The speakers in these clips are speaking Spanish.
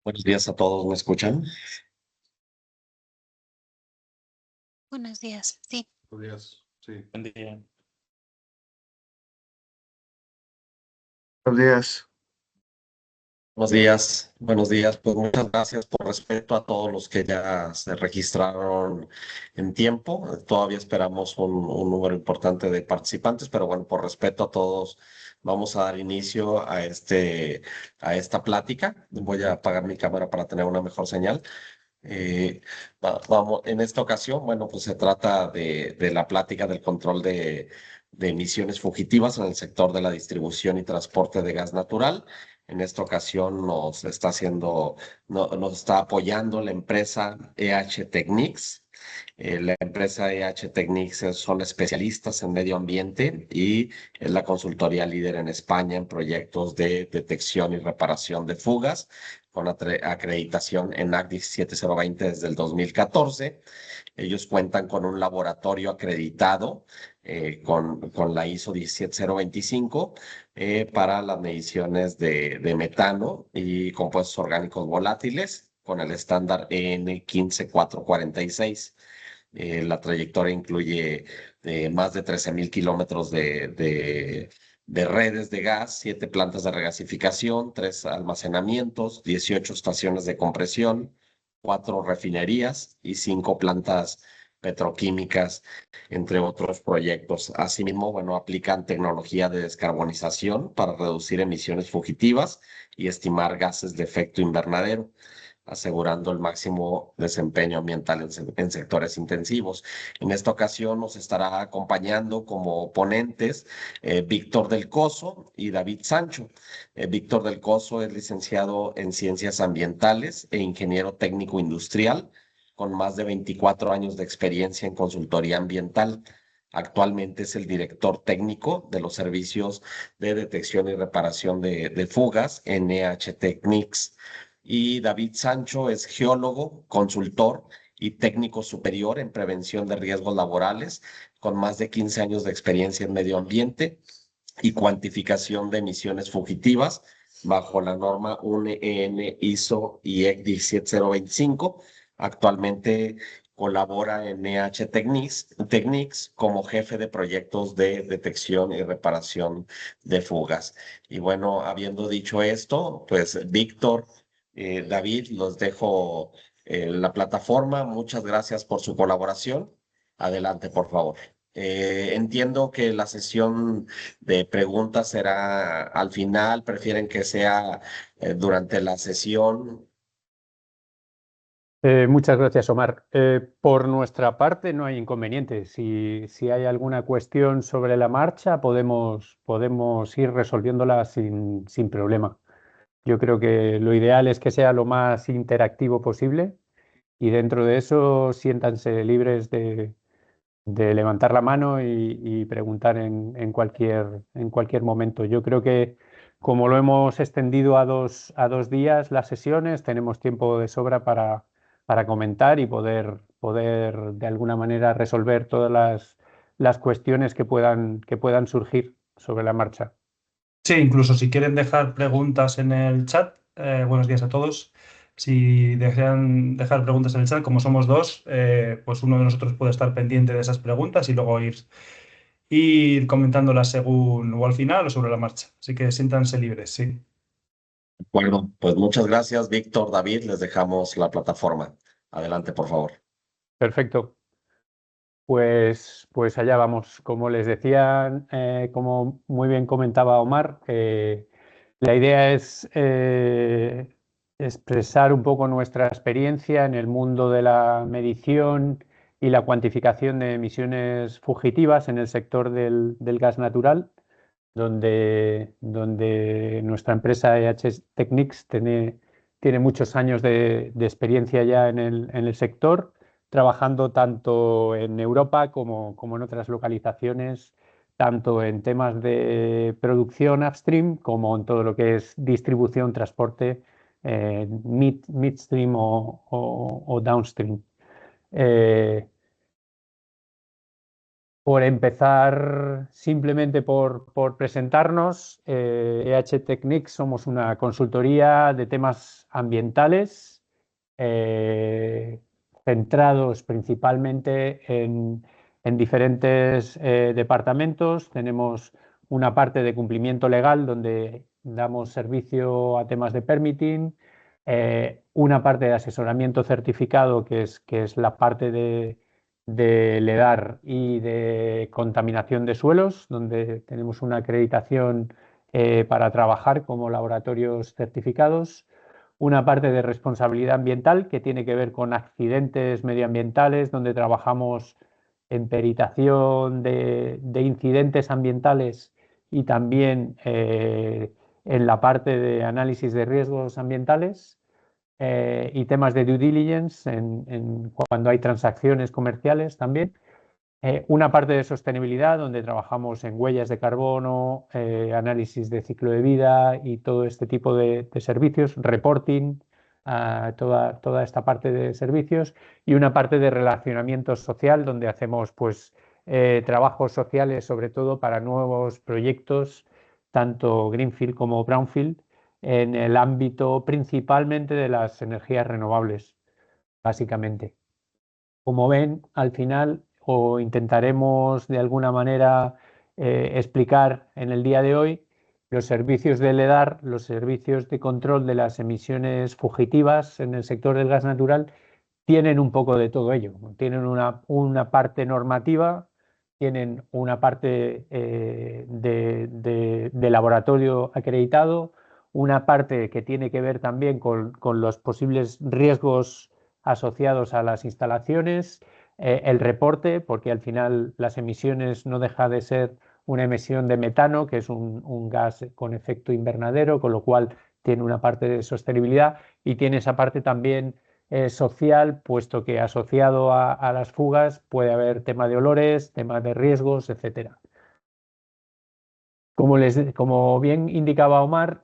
Buenos días a todos, ¿me escuchan? Buenos días, sí. Buenos días. Sí. Buen día. Buenos días. Buenos días. Pues muchas gracias por respeto a todos los que ya se registraron en tiempo. Todavía esperamos un número importante de participantes, pero bueno, por respeto a todos, vamos a dar inicio a esta plática. Voy a apagar mi cámara para tener una mejor señal. Vamos, en esta ocasión, bueno, pues se trata de la plática del control de emisiones fugitivas en el sector de la distribución y transporte de gas natural. En esta ocasión nos está apoyando la empresa EH Technics. La empresa EH Technics son especialistas en medio ambiente y es la consultoría líder en España en proyectos de detección y reparación de fugas con acreditación en NAC 17020 desde el 2014. Ellos cuentan con un laboratorio acreditado con la ISO 17025 para las mediciones de metano y compuestos orgánicos volátiles con el estándar EN 15446. La trayectoria incluye más de 13,000 kilómetros de redes de gas, 7 plantas de regasificación, 3 almacenamientos, 18 estaciones de compresión, 4 refinerías y 5 plantas petroquímicas, entre otros proyectos. Asimismo, bueno, aplican tecnología de descarbonización para reducir emisiones fugitivas y estimar gases de efecto invernadero, asegurando el máximo desempeño ambiental en sectores intensivos. En esta ocasión nos estará acompañando como ponentes Víctor del Coso y David Sancho. Víctor del Coso es licenciado en Ciencias Ambientales e ingeniero técnico industrial, con más de 24 años de experiencia en consultoría ambiental. Actualmente es el director técnico de los servicios de detección y reparación de fugas en EH Technics. Y David Sancho es geólogo, consultor y técnico superior en prevención de riesgos laborales, con más de 15 años de experiencia en medio ambiente y cuantificación de emisiones fugitivas bajo la norma UNEN ISO IEC 17025. Actualmente colabora en EH Technics como jefe de proyectos de detección y reparación de fugas. Y bueno, habiendo dicho esto, pues Víctor, David, los dejo en la plataforma. Muchas gracias por su colaboración. Adelante, por favor. Entiendo que la sesión de preguntas será al final, prefieren que sea durante la sesión. Muchas gracias, Omar. Por nuestra parte no hay inconveniente. Si hay alguna cuestión sobre la marcha, podemos ir resolviéndola sin problema. Yo creo que lo ideal es que sea lo más interactivo posible y dentro de eso siéntanse libres de levantar la mano y preguntar en cualquier momento. Yo creo que como lo hemos extendido a dos días las sesiones, tenemos tiempo de sobra para comentar y poder de alguna manera resolver todas las cuestiones que puedan surgir sobre la marcha. Sí, incluso si quieren dejar preguntas en el chat, buenos días a todos. Si desean dejar preguntas en el chat, como somos dos, pues uno de nosotros puede estar pendiente de esas preguntas y luego ir comentándolas según o al final o sobre la marcha. Así que siéntanse libres, sí. Bueno, pues muchas gracias, Víctor, David, les dejamos la plataforma. Adelante, por favor. Perfecto. Pues allá vamos. Como les decía, como muy bien comentaba Omar, la idea es expresar un poco nuestra experiencia en el mundo de la medición y la cuantificación de emisiones fugitivas en el sector del gas natural, donde nuestra empresa EH Technics tiene muchos años de experiencia ya en el sector, trabajando tanto en Europa como en otras localizaciones, tanto en temas de producción upstream como en todo lo que es distribución, transporte, midstream o downstream. Por empezar, simplemente por presentarnos, EH Technics somos una consultoría de temas ambientales, centrados principalmente en diferentes departamentos. Tenemos una parte de cumplimiento legal donde damos servicio a temas de permitting, una parte de asesoramiento certificado que es la parte de LEDAR y de contaminación de suelos, donde tenemos una acreditación para trabajar como laboratorios certificados, una parte de responsabilidad ambiental que tiene que ver con accidentes medioambientales, donde trabajamos en peritación de incidentes ambientales y también en la parte de análisis de riesgos ambientales. Y temas de due diligence cuando hay transacciones comerciales también. Una parte de sostenibilidad donde trabajamos en huellas de carbono, análisis de ciclo de vida y todo este tipo de servicios, reporting, toda esta parte de servicios, y una parte de relacionamiento social donde hacemos pues trabajos sociales sobre todo para nuevos proyectos, tanto Greenfield como Brownfield, en el ámbito principalmente de las energías renovables, básicamente. Como ven, al final, o intentaremos de alguna manera explicar en el día de hoy, los servicios de LEDAR, los servicios de control de las emisiones fugitivas en el sector del gas natural, tienen un poco de todo ello. Tienen una parte normativa, tienen una parte de laboratorio acreditado, una parte que tiene que ver también con los posibles riesgos asociados a las instalaciones, el reporte, porque al final las emisiones no deja de ser una emisión de metano, que es un gas con efecto invernadero, con lo cual tiene una parte de sostenibilidad y tiene esa parte también social, puesto que asociado a las fugas puede haber tema de olores, temas de riesgos, etcétera. Como bien indicaba Omar,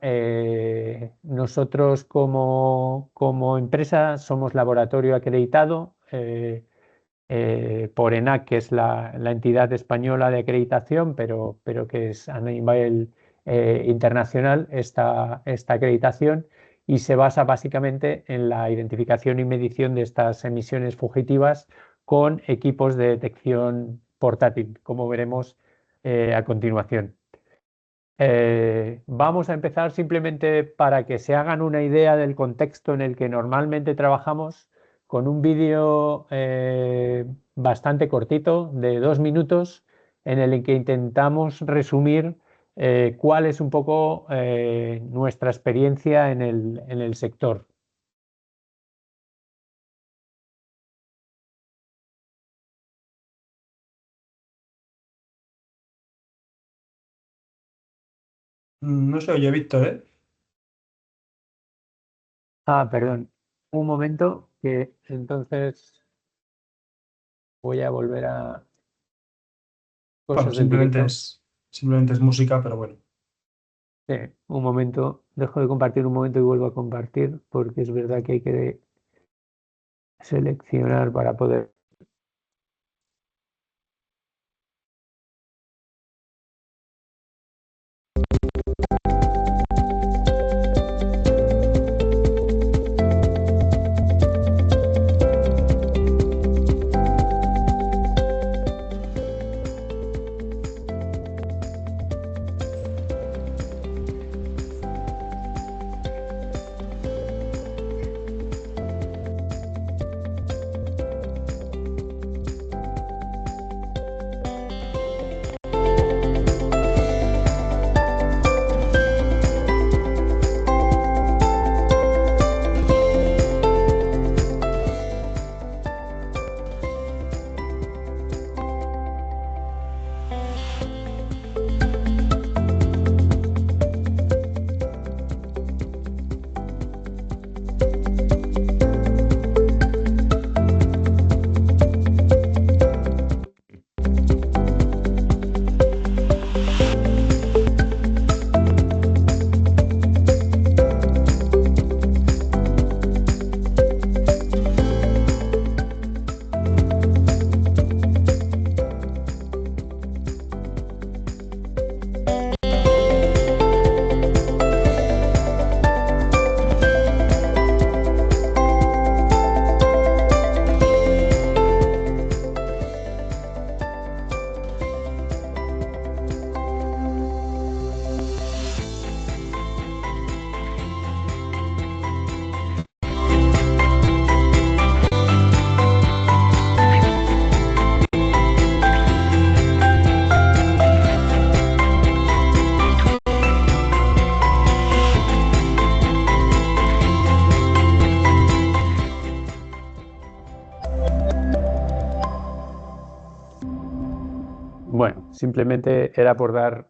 nosotros como empresa somos laboratorio acreditado por ENAC, que es la entidad española de acreditación, pero que es a nivel internacional esta acreditación, y se basa básicamente en la identificación y medición de estas emisiones fugitivas con equipos de detección portátil, como veremos a continuación. Vamos a empezar simplemente para que se hagan una idea del contexto en el que normalmente trabajamos, con un vídeo bastante cortito de 2 minutos en el que intentamos resumir cuál es un poco nuestra experiencia en el sector. No se oye, Víctor, ¿eh? Perdón, un momento, que entonces voy a volver a Bueno, cosas del directo. simplemente es música, pero bueno. Sí, un momento, dejo de compartir un momento y vuelvo a compartir, porque es verdad que hay que seleccionar para poder. Bueno, simplemente era por dar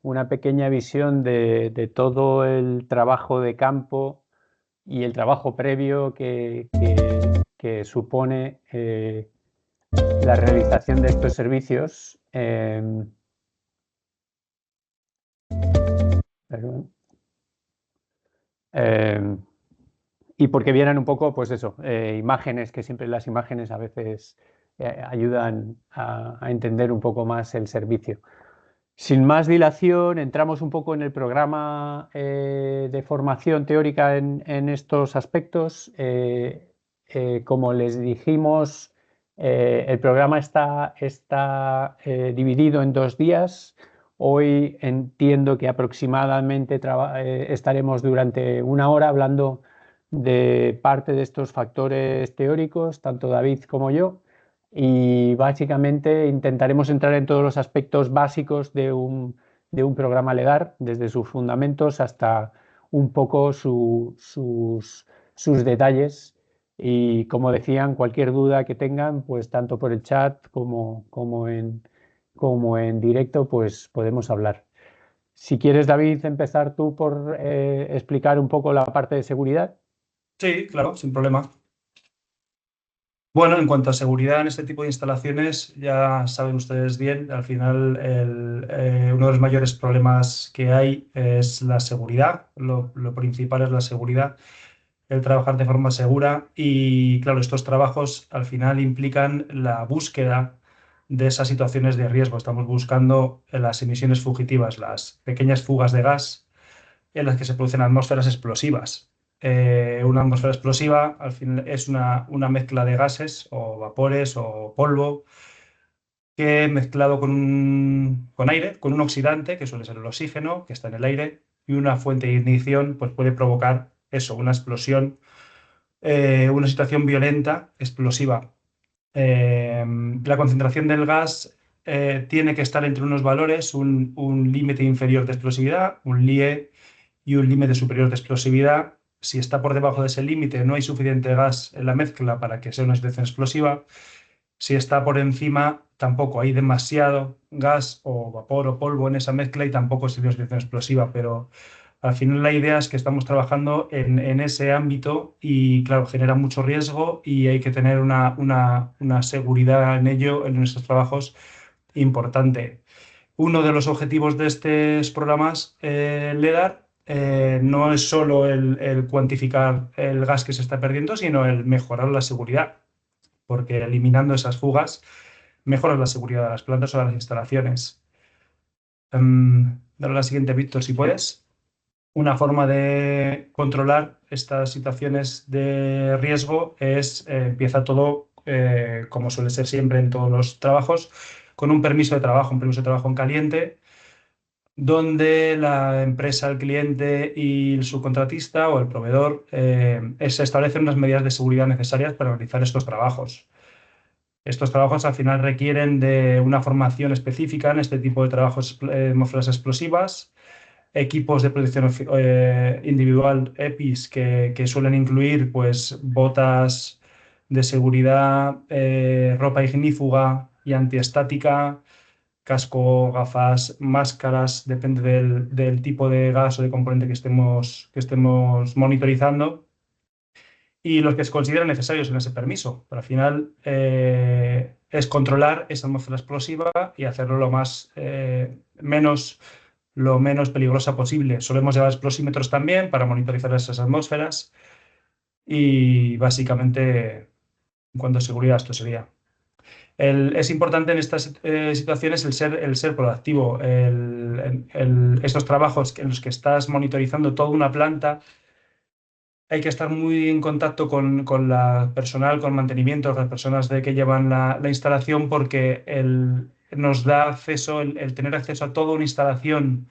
una pequeña visión de todo el trabajo de campo y el trabajo previo que supone la realización de estos servicios. Perdón. Y porque vienen un poco, pues eso, imágenes, que siempre las imágenes a veces ayudan a entender un poco más el servicio. Sin más dilación, entramos un poco en el programa de formación teórica en estos aspectos. Como les dijimos, el programa está dividido en 2 días. Hoy entiendo que aproximadamente estaremos durante 1 hora hablando de parte de estos factores teóricos, tanto David como yo, y básicamente intentaremos entrar en todos los aspectos básicos de un programa LEDAR, desde sus fundamentos hasta un poco sus detalles. Y como decían, cualquier duda que tengan, pues tanto por el chat como en directo, pues podemos hablar. Si quieres, David, empezar tú por explicar un poco la parte de seguridad. Sí, claro, sin problema. Bueno, en cuanto a seguridad en este tipo de instalaciones, ya saben ustedes bien, al final uno de los mayores problemas que hay es la seguridad. Lo principal es la seguridad, el trabajar de forma segura y, claro, estos trabajos al final implican la búsqueda de esas situaciones de riesgo. Estamos buscando las emisiones fugitivas, las pequeñas fugas de gas en las que se producen atmósferas explosivas. Una atmósfera explosiva al final es una mezcla de gases o vapores o polvo que mezclado con aire, con un oxidante, que suele ser el oxígeno, que está en el aire, y una fuente de ignición, pues puede provocar eso, una explosión, una situación violenta, explosiva. La concentración del gas tiene que estar entre unos valores, un límite inferior de explosividad, un LIE, y un límite superior de explosividad. Si está por debajo de ese límite, no hay suficiente gas en la mezcla para que sea una situación explosiva. Si está por encima, tampoco hay demasiado gas o vapor o polvo en esa mezcla y tampoco es una situación explosiva. Pero al final la idea es que estamos trabajando en ese ámbito y, claro, genera mucho riesgo y hay que tener una seguridad en ello, en nuestros trabajos, importante. Uno de los objetivos de estos programas LEDAR no es solo el cuantificar el gas que se está perdiendo, sino el mejorar la seguridad, porque eliminando esas fugas mejoras la seguridad de las plantas o de las instalaciones. Dale a la siguiente, Víctor, si puedes. Una forma de controlar estas situaciones de riesgo es, empieza todo, como suele ser siempre en todos los trabajos, con un permiso de trabajo en caliente, donde la empresa, el cliente y el subcontratista o el proveedor se establecen unas medidas de seguridad necesarias para realizar estos trabajos. Estos trabajos al final requieren de una formación específica en este tipo de trabajos, atmósferas explosivas, equipos de protección individual EPIs que suelen incluir pues, botas de seguridad, ropa ignífuga y antiestática, casco, gafas, máscaras, depende del tipo de gas o de componente que estemos monitorizando, y los que se consideran necesarios en ese permiso. Pero al final es controlar esa atmósfera explosiva y hacerlo lo menos peligrosa posible. Solemos llevar explosímetros también para monitorizar esas atmósferas y básicamente en cuanto a seguridad esto sería. Es importante en estas situaciones el ser proactivo. Estos trabajos en los que estás monitorizando toda una planta, hay que estar muy en contacto con la personal, con mantenimiento, las personas que llevan la instalación, porque nos da acceso, el tener acceso a toda una instalación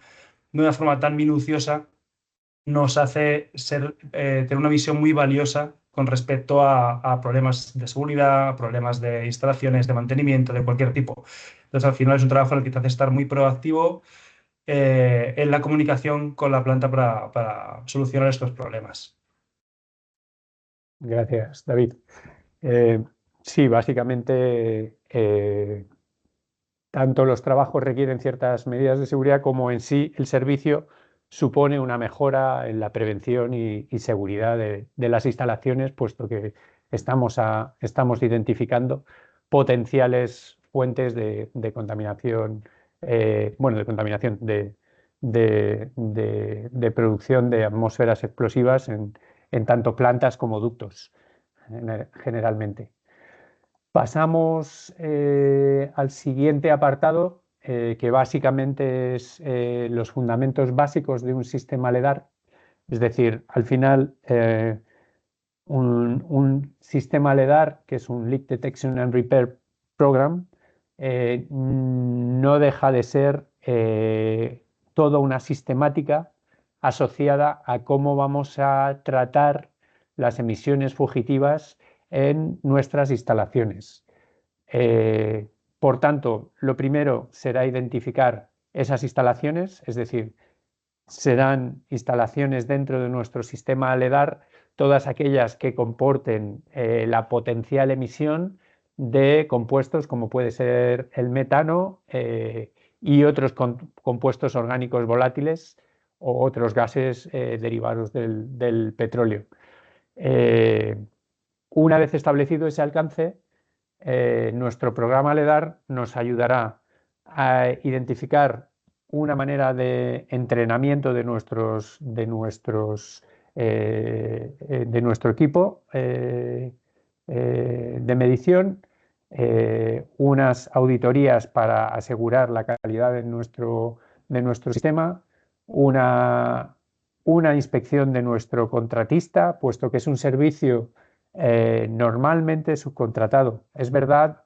de una forma tan minuciosa nos hace tener una visión muy valiosa con respecto a problemas de seguridad, a problemas de instalaciones, de mantenimiento, de cualquier tipo. Entonces, al final es un trabajo en el que te hace estar muy proactivo en la comunicación con la planta para solucionar estos problemas. Gracias, David. Sí, básicamente tanto los trabajos requieren ciertas medidas de seguridad como en sí el servicio supone una mejora en la prevención y seguridad de las instalaciones, puesto que estamos identificando potenciales fuentes de contaminación, de producción de atmósferas explosivas en tanto plantas como ductos, generalmente. Pasamos al siguiente apartado, que básicamente es los fundamentos básicos de un sistema LEDAR. Es decir, al final, un sistema LEDAR, que es un Leak Detection and Repair Program, no deja de ser toda una sistemática asociada a cómo vamos a tratar las emisiones fugitivas en nuestras instalaciones. Por tanto, lo primero será identificar esas instalaciones, es decir, serán instalaciones dentro de nuestro sistema LEDAR, todas aquellas que comporten la potencial emisión de compuestos como puede ser el metano y otros compuestos orgánicos volátiles o otros gases derivados del petróleo. Una vez establecido ese alcance, nuestro programa LEDAR nos ayudará a identificar una manera de entrenamiento de nuestro equipo de medición, unas auditorías para asegurar la calidad de nuestro sistema, una inspección de nuestro contratista, puesto que es un servicio normalmente subcontratado. Es verdad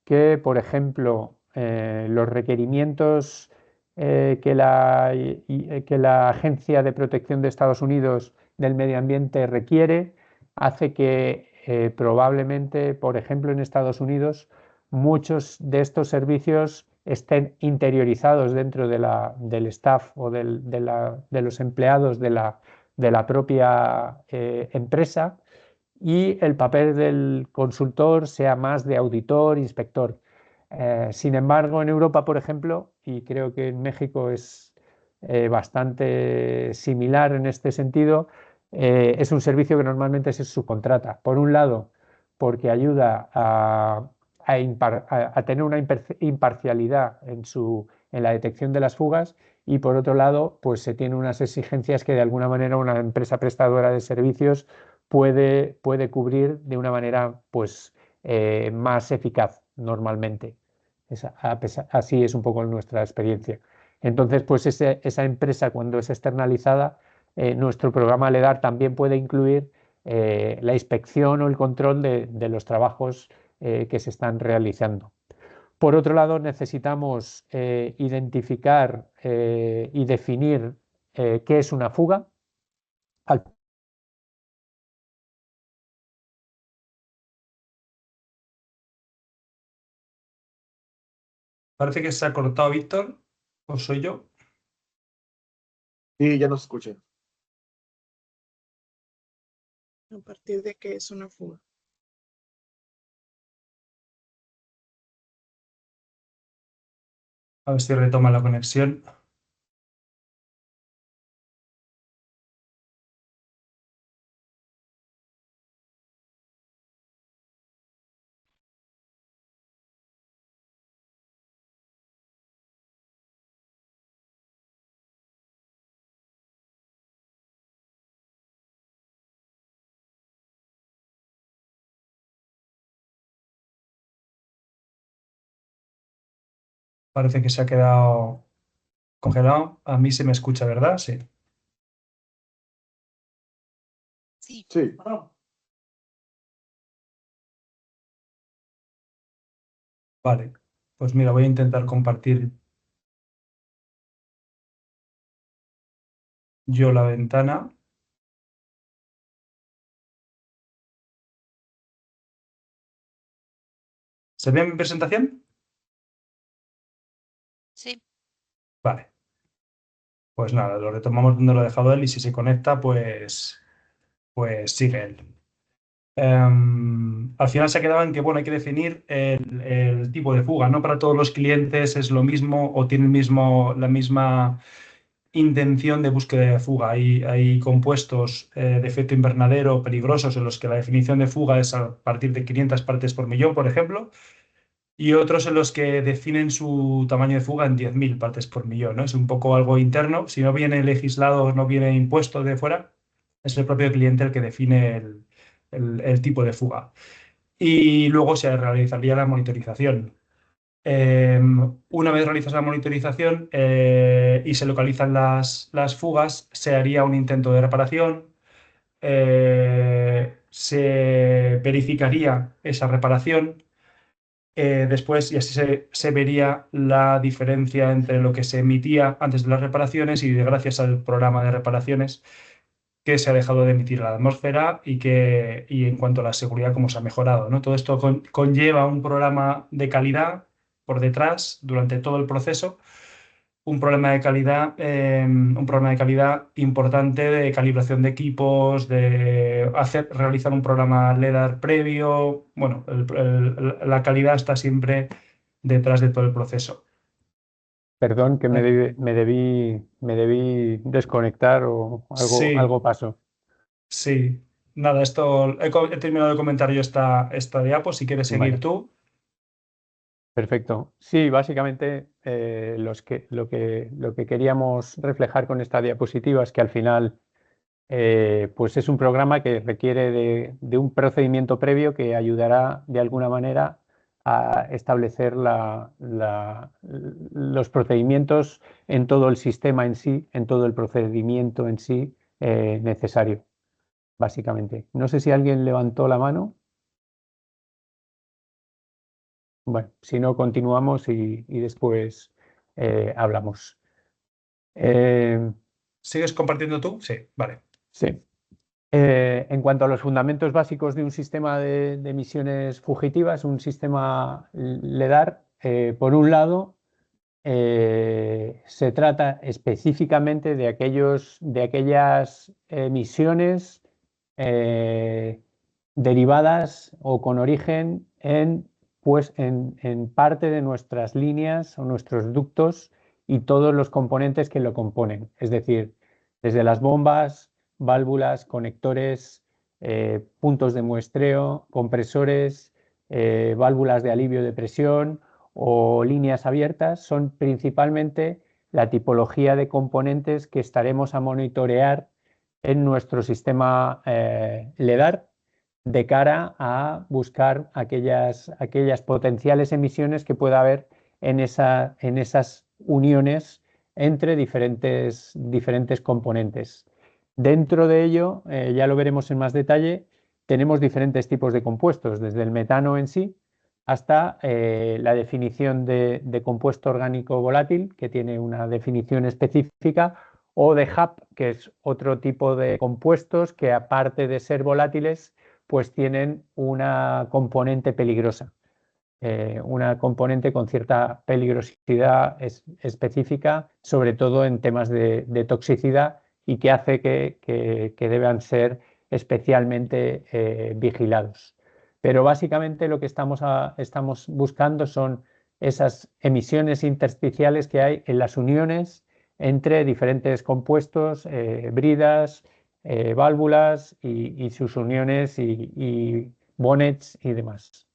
que, por ejemplo, los requerimientos que la Agencia de Protección de Estados Unidos del Medio Ambiente requiere hace que probablemente, por ejemplo, en Estados Unidos, muchos de estos servicios estén interiorizados dentro del staff o de los empleados de la propia empresa, y el papel del consultor sea más de auditor, inspector. Sin embargo, en Europa, por ejemplo, y creo que en México es bastante similar en este sentido, es un servicio que normalmente se subcontrata. Por un lado, porque ayuda a tener una imparcialidad en la detección de las fugas, y por otro lado, pues se tiene unas exigencias que de alguna manera una empresa prestadora de servicios puede cubrir de una manera pues, más eficaz normalmente. Así es un poco nuestra experiencia. Entonces, pues esa empresa, cuando es externalizada, nuestro programa LEDAR también puede incluir la inspección o el control de los trabajos que se están realizando. Por otro lado, necesitamos identificar y definir qué es una fuga. Parece que se ha cortado Víctor, o soy yo. Sí, ya nos escuché. ¿A partir de qué es una fuga? A ver si retoma la conexión. Parece que se ha quedado congelado. A mí se me escucha, ¿verdad? Sí. Sí. Sí. Vale. Pues mira, voy a intentar compartir yo la ventana. ¿Se ve mi presentación? Sí. Vale. Pues nada, lo retomamos donde lo ha dejado él y si se conecta, pues sigue él. Al final se quedaba en que, bueno, hay que definir el tipo de fuga. No para todos los clientes es lo mismo o tienen la misma intención de búsqueda de fuga. Hay compuestos de efecto invernadero peligrosos en los que la definición de fuga es a partir de 500 partes por millón, por ejemplo, y otros en los que definen su tamaño de fuga en 10.000 partes por millón, ¿no? Es un poco algo interno. Si no viene legislado, no viene impuesto de fuera, es el propio cliente el que define el tipo de fuga. Y luego se realizaría la monitorización. Una vez realizas la monitorización y se localizan las fugas, se haría un intento de reparación, se verificaría esa reparación, después y así se vería la diferencia entre lo que se emitía antes de las reparaciones y gracias al programa de reparaciones que se ha dejado de emitir a la atmósfera y en cuanto a la seguridad, cómo se ha mejorado, ¿no? Todo esto conlleva un programa de calidad por detrás durante todo el proceso, un programa de calidad importante de calibración de equipos, de realizar un programa LEDAR previo. Bueno, la calidad está siempre detrás de todo el proceso. Perdón, que me debí desconectar o Sí. algo pasó. Sí, nada, esto he terminado de comentar yo esta diapo. Si quieres seguir Vale. tú. Perfecto. Sí, básicamente lo que queríamos reflejar con esta diapositiva es que al final pues es un programa que requiere de un procedimiento previo que ayudará de alguna manera a establecer los procedimientos en todo el sistema en sí, en todo el procedimiento en sí necesario, básicamente. No sé si alguien levantó la mano. Bueno, si no, continuamos y después hablamos. ¿Sigues compartiendo tú? Sí, vale. Sí. En cuanto a los fundamentos básicos de un sistema de emisiones fugitivas, un sistema LEDAR, por un lado, se trata específicamente de aquellas emisiones derivadas o con origen en parte de nuestras líneas o nuestros ductos y todos los componentes que lo componen. Es decir, desde las bombas, válvulas, conectores, puntos de muestreo, compresores, válvulas de alivio de presión o líneas abiertas, son principalmente la tipología de componentes que estaremos a monitorear en nuestro sistema LEDAR de cara a buscar aquellas potenciales emisiones que pueda haber en esas uniones entre diferentes componentes. Dentro de ello, ya lo veremos en más detalle, tenemos diferentes tipos de compuestos, desde el metano en sí hasta la definición de compuesto orgánico volátil, que tiene una definición específica, o de HAP, que es otro tipo de compuestos que, aparte de ser volátiles, pues tienen una componente peligrosa, una componente con cierta peligrosidad específica, sobre todo en temas de toxicidad, y que hace que deban ser especialmente vigilados. Pero básicamente lo que estamos buscando son esas emisiones intersticiales que hay en las uniones entre diferentes compuestos, bridas, válvulas y sus uniones y bonnets y demás.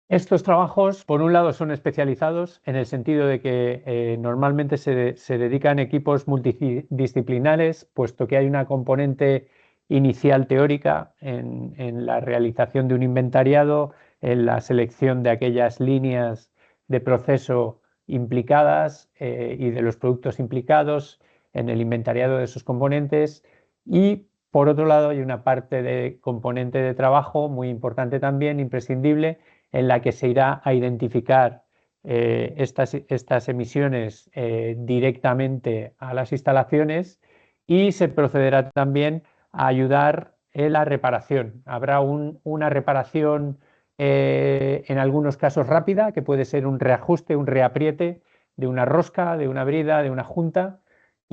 Estos trabajos, por un lado, son especializados en el sentido de que normalmente se dedican equipos multidisciplinares, puesto que hay una componente inicial teórica en la realización de un inventariado, en la selección de aquellas líneas de proceso implicadas y de los productos implicados, en el inventariado de esos componentes. Y por otro lado, hay una parte de componente de trabajo muy importante también, imprescindible, en la que se irá a identificar estas emisiones directamente a las instalaciones, y se procederá también a ayudar en la reparación. Habrá una reparación en algunos casos rápida, que puede ser un reajuste, un reapriete de una rosca, de una brida, de una junta,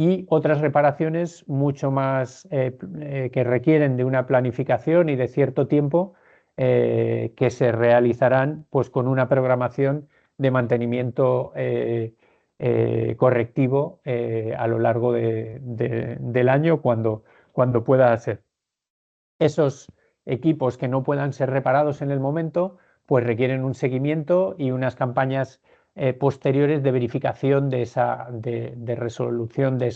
y otras reparaciones mucho más que requieren de una planificación y de cierto tiempo que se realizarán pues, con una programación de mantenimiento correctivo a lo largo del año cuando pueda ser. Esos equipos que no puedan ser reparados en el momento, pues requieren un seguimiento y unas campañas posteriores de verificación de resolución de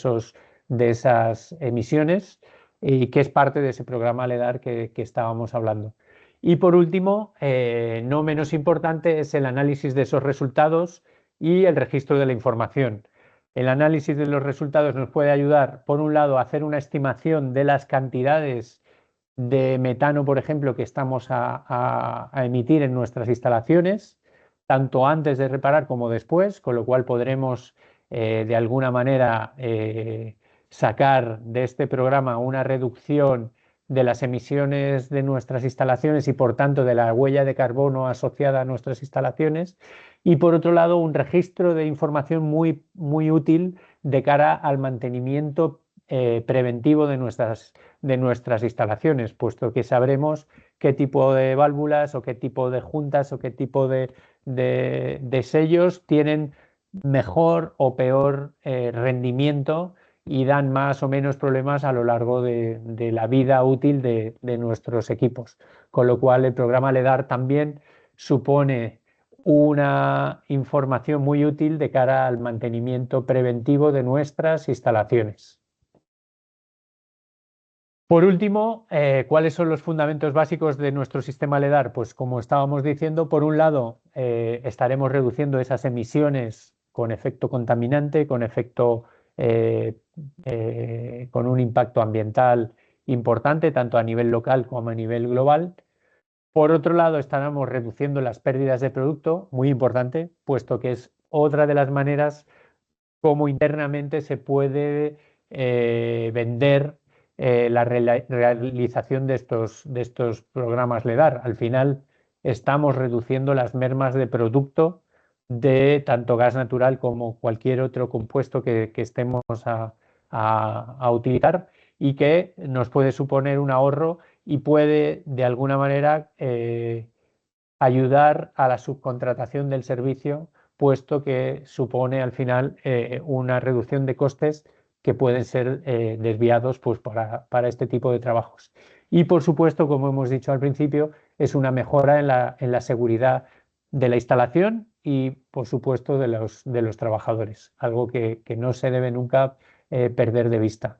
esas emisiones, y que es parte de ese programa LEDAR que estábamos hablando. Y por último, no menos importante, es el análisis de esos resultados y el registro de la información. El análisis de los resultados nos puede ayudar, por un lado, a hacer una estimación de las cantidades de metano, por ejemplo, que estamos a emitir en nuestras instalaciones, tanto antes de reparar como después, con lo cual podremos de alguna manera sacar de este programa una reducción de las emisiones de nuestras instalaciones y por tanto de la huella de carbono asociada a nuestras instalaciones, y por otro lado un registro de información muy, muy útil de cara al mantenimiento preventivo de nuestras instalaciones, puesto que sabremos qué tipo de válvulas o qué tipo de juntas o qué tipo de sellos tienen mejor o peor rendimiento y dan más o menos problemas a lo largo de la vida útil de nuestros equipos. Con lo cual el programa LEDAR también supone una información muy útil de cara al mantenimiento preventivo de nuestras instalaciones. Por último, ¿cuáles son los fundamentos básicos de nuestro sistema LEDAR? Pues como estábamos diciendo, por un lado estaremos reduciendo esas emisiones con efecto contaminante, con efecto con un impacto ambiental importante, tanto a nivel local como a nivel global. Por otro lado, estaremos reduciendo las pérdidas de producto, muy importante, puesto que es otra de las maneras como internamente se puede vender la realización de estos programas LEDAR. Al final estamos reduciendo las mermas de producto de tanto gas natural como cualquier otro compuesto que estemos a utilizar, y que nos puede suponer un ahorro y puede de alguna manera ayudar a la subcontratación del servicio, puesto que supone al final una reducción de costes que pueden ser desviados pues, para este tipo de trabajos. Y por supuesto, como hemos dicho al principio, es una mejora en la seguridad de la instalación y por supuesto de los trabajadores, algo que no se debe nunca perder de vista.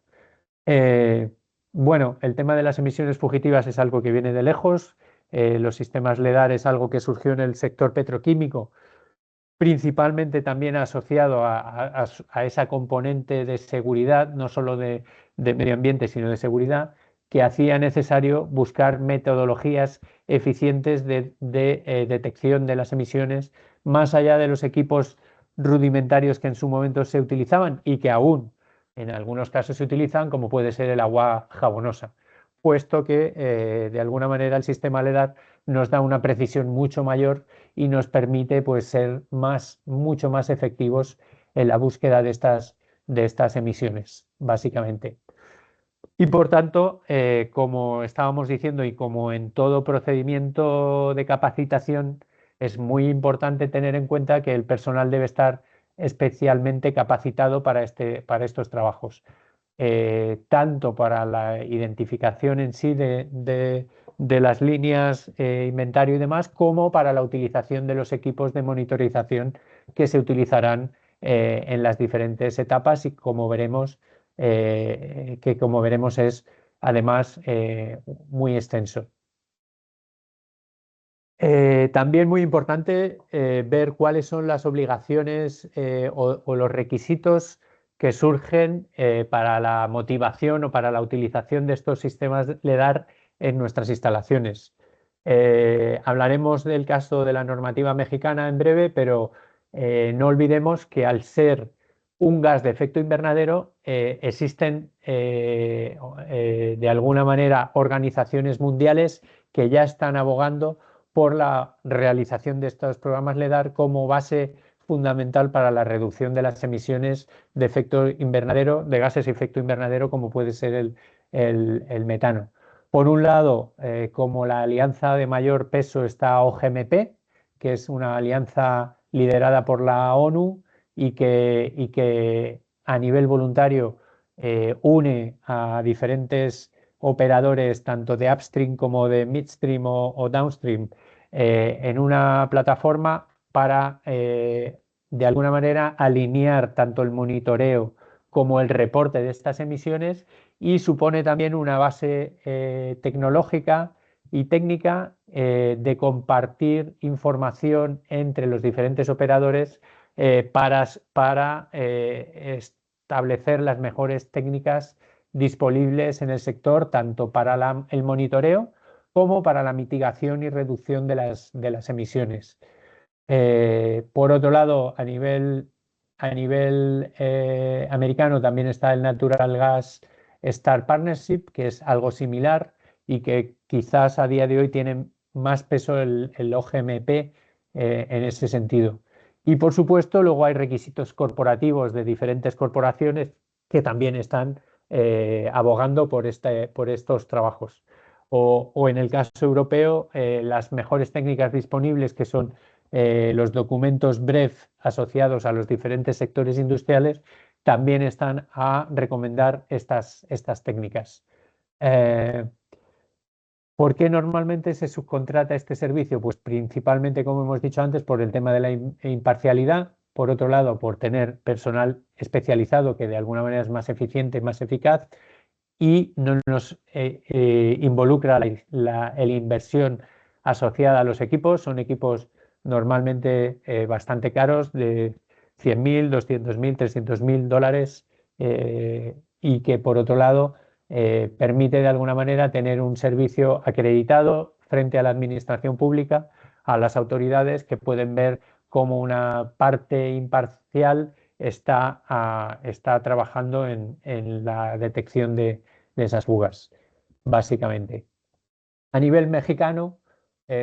Bueno, el tema de las emisiones fugitivas es algo que viene de lejos. Los sistemas LEDAR es algo que surgió en el sector petroquímico, principalmente también asociado a esa componente de seguridad, no solo de medio ambiente, sino de seguridad, que hacía necesario buscar metodologías eficientes de detección de las emisiones, más allá de los equipos rudimentarios que en su momento se utilizaban y que aún en algunos casos se utilizan, como puede ser el agua jabonosa, puesto que de alguna manera el sistema LEDAR nos da una precisión mucho mayor y nos permite pues, ser mucho más efectivos en la búsqueda de estas emisiones, básicamente. Y por tanto, como estábamos diciendo y como en todo procedimiento de capacitación, es muy importante tener en cuenta que el personal debe estar especialmente capacitado para estos trabajos, tanto para la identificación en sí de las líneas, inventario y demás, como para la utilización de los equipos de monitorización que se utilizarán en las diferentes etapas y como veremos, es además muy extenso. También muy importante ver cuáles son las obligaciones o los requisitos que surgen para la motivación o para la utilización de estos sistemas LEDAR en nuestras instalaciones. Hablaremos del caso de la normativa mexicana en breve, pero no olvidemos que al ser un gas de efecto invernadero existen de alguna manera organizaciones mundiales que ya están abogando por la realización de estos programas LEDAR como base fundamental para la reducción de las emisiones de efecto invernadero, de gases de efecto invernadero, como puede ser el metano. Por un lado, como la alianza de mayor peso está OGMP, que es una alianza liderada por la ONU y que a nivel voluntario une a diferentes operadores, tanto de upstream como de midstream o downstream, en una plataforma para, de alguna manera, alinear tanto el monitoreo como el reporte de estas emisiones, y supone también una base tecnológica y técnica de compartir información entre los diferentes operadores para establecer las mejores técnicas disponibles en el sector, tanto para el monitoreo como para la mitigación y reducción de las emisiones. Por otro lado, a nivel americano también está el Natural Gas Star Partnership, que es algo similar y que quizás a día de hoy tiene más peso el OGMP en ese sentido. Y por supuesto, luego hay requisitos corporativos de diferentes corporaciones que también están abogando por estos trabajos. O en el caso europeo, las mejores técnicas disponibles, que son los documentos BREF asociados a los diferentes sectores industriales, también están a recomendar estas técnicas. ¿Por qué normalmente se subcontrata este servicio? Pues principalmente, como hemos dicho antes, por el tema de la imparcialidad. Por otro lado, por tener personal especializado que de alguna manera es más eficiente, más eficaz, y no nos involucra la inversión asociada a los equipos. Son equipos normalmente bastante caros, de 100.000, 200.000, 300.000 dólares, y que por otro lado permite de alguna manera tener un servicio acreditado frente a la administración pública, a las autoridades, que pueden ver cómo una parte imparcial está trabajando en la detección de esas fugas, básicamente. A nivel mexicano,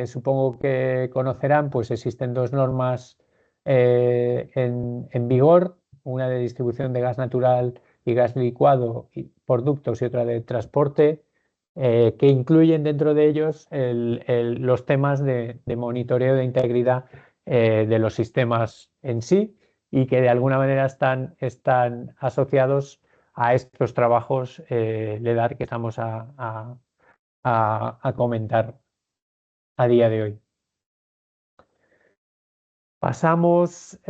supongo que conocerán, pues existen dos normas en vigor, una de distribución de gas natural y gas licuado por ductos y otra de transporte, que incluyen dentro de ellos los temas de monitoreo de integridad de los sistemas en sí, y que de alguna manera están asociados a estos trabajos LEDAR que estamos a comentar a día de hoy. Pasamos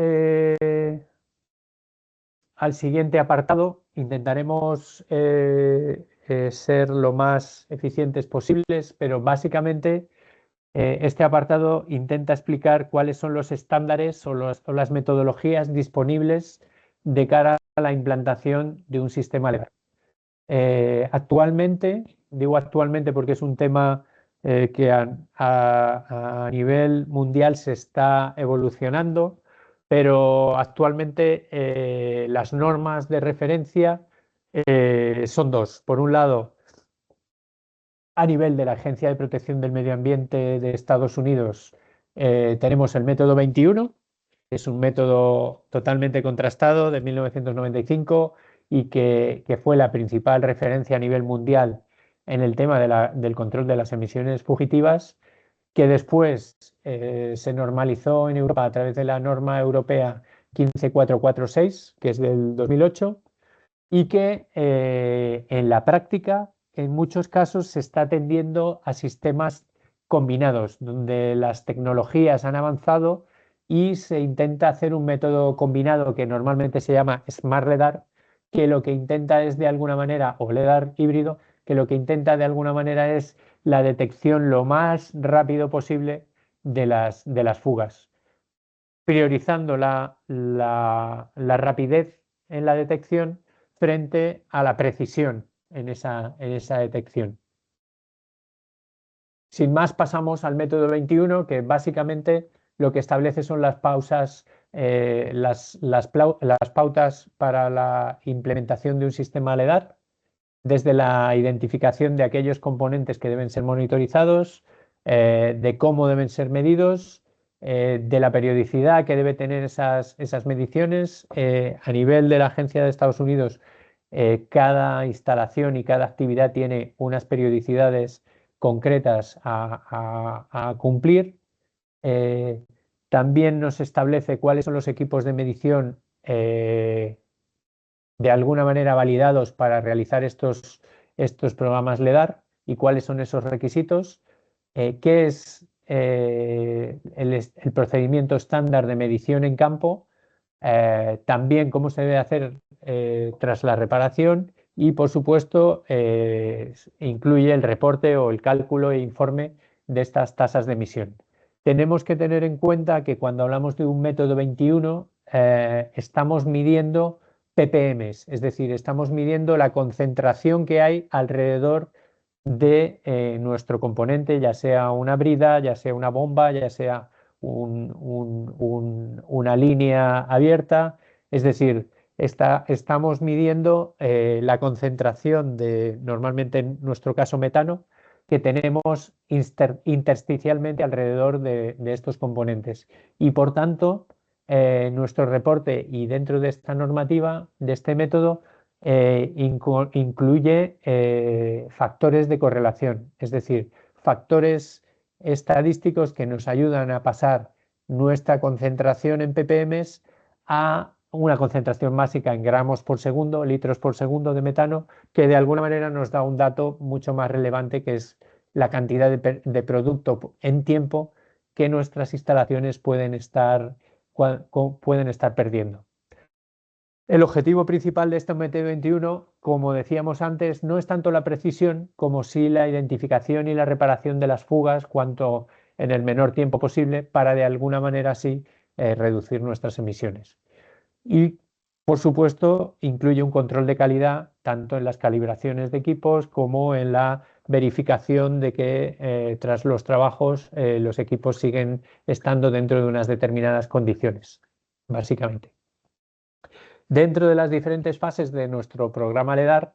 al siguiente apartado. Intentaremos ser lo más eficientes posibles, pero básicamente este apartado intenta explicar cuáles son los estándares o las metodologías disponibles de cara a la implantación de un sistema LEDAR. Actualmente, digo actualmente porque es un tema que a nivel mundial se está evolucionando, pero actualmente las normas de referencia son dos. Por un lado, a nivel de la Agencia de Protección del Medio Ambiente de Estados Unidos, tenemos el método 21, que es un método totalmente contrastado de 1995 y que fue la principal referencia a nivel mundial en el tema del control de las emisiones fugitivas, que después se normalizó en Europa a través de la norma europea 15446, que es del 2008, y que en la práctica, en muchos casos, se está tendiendo a sistemas combinados, donde las tecnologías han avanzado y se intenta hacer un método combinado que normalmente se llama Smart LEDAR, que lo que intenta es de alguna manera, o LEDAR híbrido, que lo que intenta de alguna manera es la detección lo más rápido posible de las fugas, priorizando la rapidez en la detección frente a la precisión en esa detección. Sin más, pasamos al método 21, que básicamente lo que establece son las pausas, las pautas para la implementación de un sistema LEDAR, desde la identificación de aquellos componentes que deben ser monitorizados, de cómo deben ser medidos, de la periodicidad que debe tener esas mediciones. A nivel de la Agencia de Estados Unidos, cada instalación y cada actividad tiene unas periodicidades concretas a cumplir. También nos establece cuáles son los equipos de medición de alguna manera validados para realizar estos programas LEDAR y cuáles son esos requisitos, qué es el procedimiento estándar de medición en campo, también cómo se debe hacer tras la reparación y, por supuesto, incluye el reporte o el cálculo e informe de estas tasas de emisión. Tenemos que tener en cuenta que cuando hablamos de un método 21 estamos midiendo ppms, es decir, estamos midiendo la concentración que hay alrededor de nuestro componente, ya sea una brida, ya sea una bomba, ya sea una línea abierta, es decir, estamos midiendo la concentración de, normalmente en nuestro caso, metano, que tenemos intersticialmente alrededor de estos componentes. Y por tanto, nuestro reporte y dentro de esta normativa, de este método, incluye factores de correlación, es decir, factores estadísticos que nos ayudan a pasar nuestra concentración en ppm a una concentración básica en gramos por segundo, litros por segundo de metano, que de alguna manera nos da un dato mucho más relevante, que es la cantidad de producto en tiempo que nuestras instalaciones pueden estar perdiendo. El objetivo principal de este método 21, como decíamos antes, no es tanto la precisión como sí la identificación y la reparación de las fugas cuanto en el menor tiempo posible para de alguna manera así reducir nuestras emisiones. Y por supuesto incluye un control de calidad tanto en las calibraciones de equipos como en la verificación de que tras los trabajos los equipos siguen estando dentro de unas determinadas condiciones, básicamente. Dentro de las diferentes fases de nuestro programa LEDAR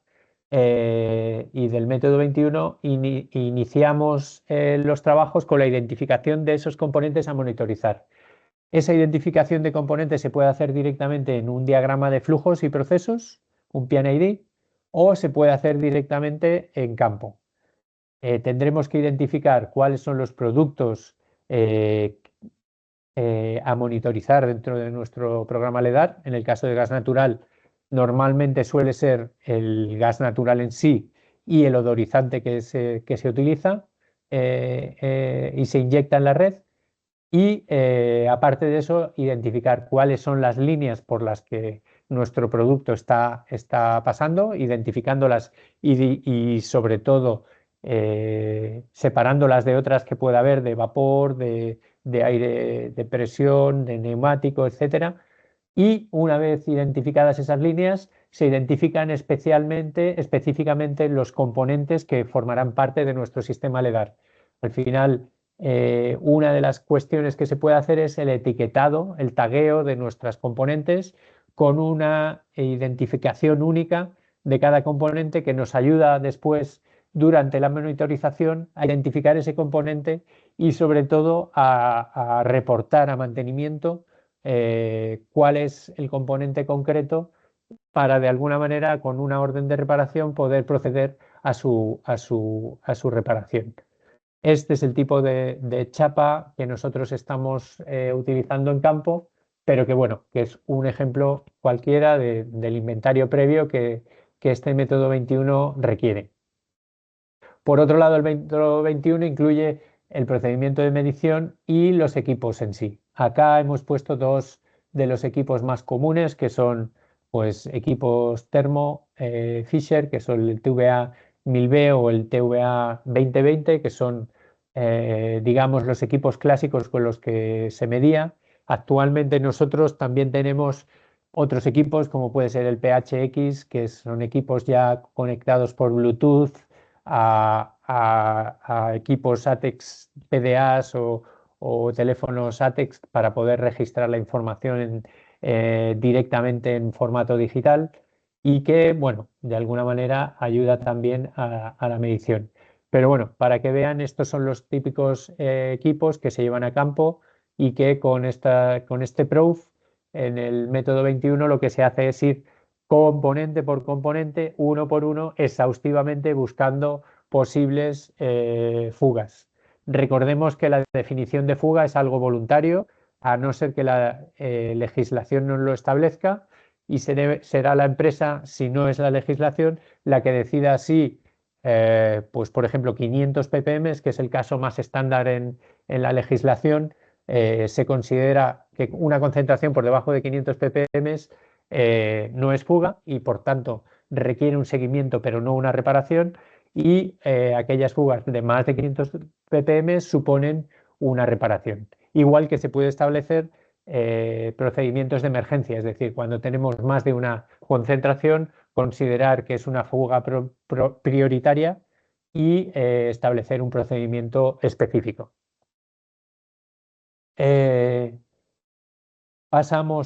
y del método 21, iniciamos los trabajos con la identificación de esos componentes a monitorizar. Esa identificación de componentes se puede hacer directamente en un diagrama de flujos y procesos, un PNID, o se puede hacer directamente en campo. Tendremos que identificar cuáles son los productos a monitorizar dentro de nuestro programa LEDAR. En el caso de gas natural, normalmente suele ser el gas natural en sí y el odorizante que se utiliza y se inyecta en la red. Y aparte de eso, identificar cuáles son las líneas por las que nuestro producto está pasando, identificándolas y sobre todo separándolas de otras que pueda haber, de vapor, de aire de presión, de neumático, etcétera. Y una vez identificadas esas líneas, se identifican específicamente los componentes que formarán parte de nuestro sistema LEDAR. Al final, una de las cuestiones que se puede hacer es el etiquetado, el tagueo de nuestras componentes con una identificación única de cada componente que nos ayuda después, durante la monitorización, a identificar ese componente y sobre todo a reportar a mantenimiento cuál es el componente concreto para de alguna manera con una orden de reparación poder proceder a su reparación. Este es el tipo de chapa que nosotros estamos utilizando en campo, pero que bueno, que es un ejemplo cualquiera del inventario previo que este método 21 requiere. Por otro lado, el método 21 incluye el procedimiento de medición y los equipos en sí. Acá hemos puesto dos de los equipos más comunes, que son pues equipos Thermo Fisher, que son el TVA 1000B o el TVA 2020, que son digamos los equipos clásicos con los que se medía. Actualmente nosotros también tenemos otros equipos como puede ser el PHX, que son equipos ya conectados por Bluetooth a equipos ATEX PDAs o teléfonos ATEX para poder registrar la información directamente en formato digital y que, bueno, de alguna manera ayuda también a la medición. Pero bueno, para que vean, estos son los típicos equipos que se llevan a campo y que con este proof, en el método 21, lo que se hace es ir componente por componente, uno por uno, exhaustivamente buscando posibles fugas. Recordemos que la definición de fuga es algo voluntario, a no ser que la legislación no lo establezca, y será la empresa, si no es la legislación, la que decida si, pues por ejemplo, 500 ppm, que es el caso más estándar en la legislación, se considera que una concentración por debajo de 500 ppm no es fuga y por tanto requiere un seguimiento pero no una reparación, y aquellas fugas de más de 500 ppm suponen una reparación. Igual que se puede establecer procedimientos de emergencia, es decir, cuando tenemos más de una concentración, considerar que es una fuga prioritaria y establecer un procedimiento específico.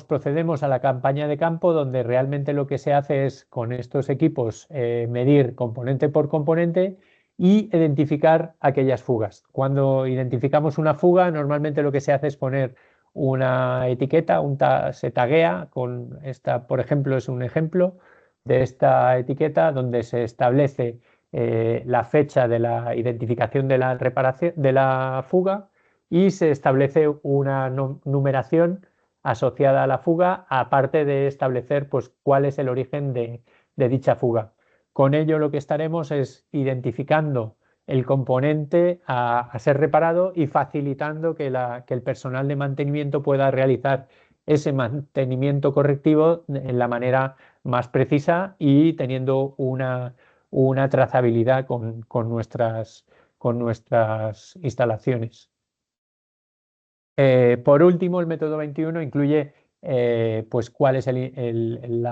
Procedemos a la campaña de campo, donde realmente lo que se hace es, con estos equipos, medir componente por componente y identificar aquellas fugas. Cuando identificamos una fuga, normalmente lo que se hace es poner una etiqueta, se taguea con esta, por ejemplo, es un ejemplo de esta etiqueta donde se establece la fecha de la identificación de la reparación de la fuga, y se establece una numeración asociada a la fuga, aparte de establecer pues, cuál es el origen de dicha fuga. Con ello lo que estaremos es identificando el componente a ser reparado y facilitando que el personal de mantenimiento pueda realizar ese mantenimiento correctivo en la manera más precisa y teniendo una trazabilidad con nuestras instalaciones. Por último, el método 21 incluye pues cuál es el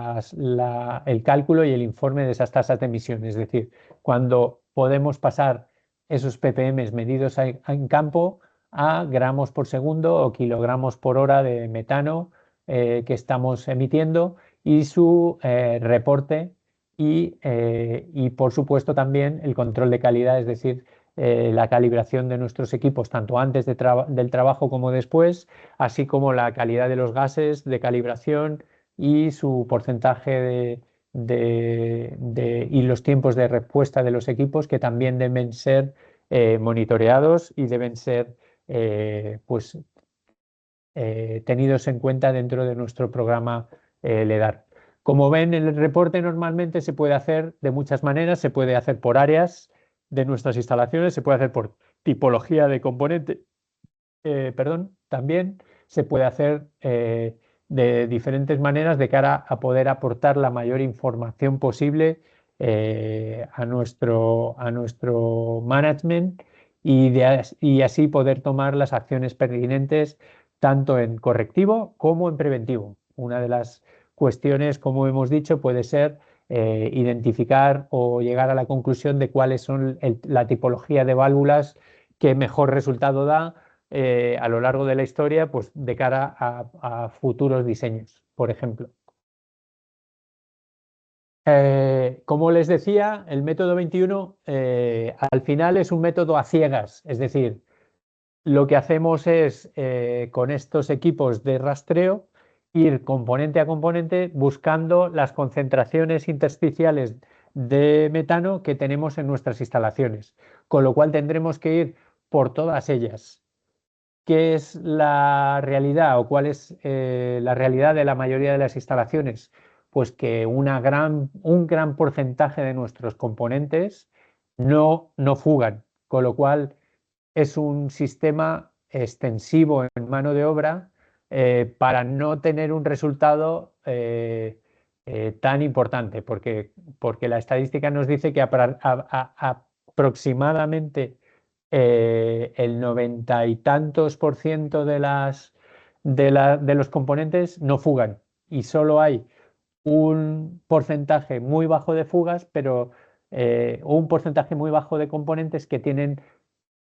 cálculo y el informe de esas tasas de emisión, es decir, cuando podemos pasar esos ppm medidos en campo a gramos por segundo o kilogramos por hora de metano que estamos emitiendo, y su reporte y por supuesto también el control de calidad, es decir, la calibración de nuestros equipos tanto antes del trabajo como después, así como la calidad de los gases de calibración y su porcentaje y los tiempos de respuesta de los equipos, que también deben ser monitoreados y deben ser tenidos en cuenta dentro de nuestro programa LEDAR. Como ven, el reporte normalmente se puede hacer de muchas maneras. Se puede hacer por áreas de nuestras instalaciones, se puede hacer por tipología de componente, también se puede hacer de diferentes maneras de cara a poder aportar la mayor información posible a nuestro management y así poder tomar las acciones pertinentes tanto en correctivo como en preventivo. Una de las cuestiones, como hemos dicho, puede ser identificar o llegar a la conclusión de cuáles son la tipología de válvulas que mejor resultado da a lo largo de la historia, pues de cara a futuros diseños, por ejemplo. Como les decía, el método 21 al final es un método a ciegas, es decir, lo que hacemos es con estos equipos de rastreo ir componente a componente buscando las concentraciones intersticiales de metano que tenemos en nuestras instalaciones, con lo cual tendremos que ir por todas ellas. ¿Qué es la realidad o cuál es la realidad de la mayoría de las instalaciones? Pues que un gran porcentaje de nuestros componentes no fugan, con lo cual es un sistema extensivo en mano de obra para no tener un resultado tan importante, porque la estadística nos dice que aproximadamente el 90 y tantos % de los componentes no fugan, y solo hay un porcentaje muy bajo de fugas, pero un porcentaje muy bajo de componentes que tienen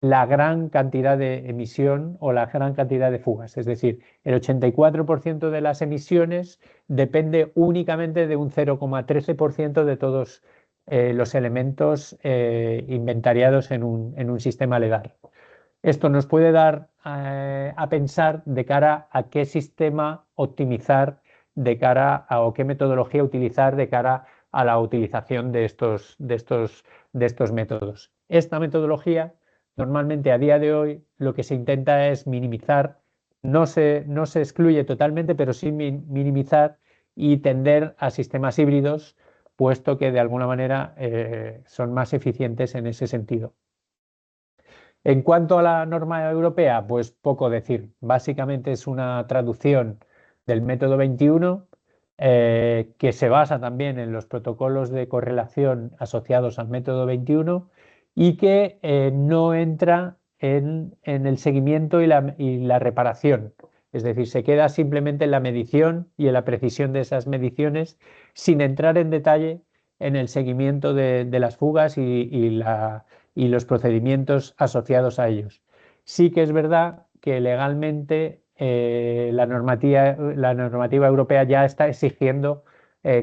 la gran cantidad de emisión o la gran cantidad de fugas. Es decir, el 84% de las emisiones depende únicamente de un 0,13% de todos los elementos inventariados en un sistema LEDAR. Esto nos puede dar a pensar de cara a qué sistema optimizar, o qué metodología utilizar de cara a la utilización de estos métodos. Esta metodología, normalmente a día de hoy, lo que se intenta es minimizar, no se excluye totalmente, pero sí minimizar y tender a sistemas híbridos, puesto que de alguna manera son más eficientes en ese sentido. En cuanto a la norma europea, pues poco decir. Básicamente es una traducción del método 21 que se basa también en los protocolos de correlación asociados al método 21 y que no entra en el seguimiento y la reparación. Es decir, se queda simplemente en la medición y en la precisión de esas mediciones sin entrar en detalle en el seguimiento de las fugas y los procedimientos asociados a ellos. Sí que es verdad que legalmente la normativa europea ya está exigiendo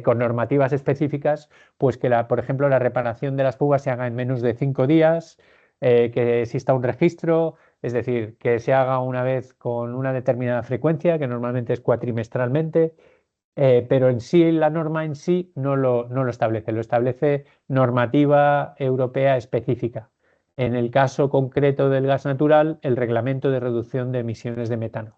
con normativas específicas, pues que por ejemplo la reparación de las fugas se haga en menos de 5 días, que exista un registro, es decir, que se haga una vez con una determinada frecuencia, que normalmente es cuatrimestralmente, pero en sí la norma en sí no lo establece, lo establece normativa europea específica. En el caso concreto del gas natural, el reglamento de reducción de emisiones de metano.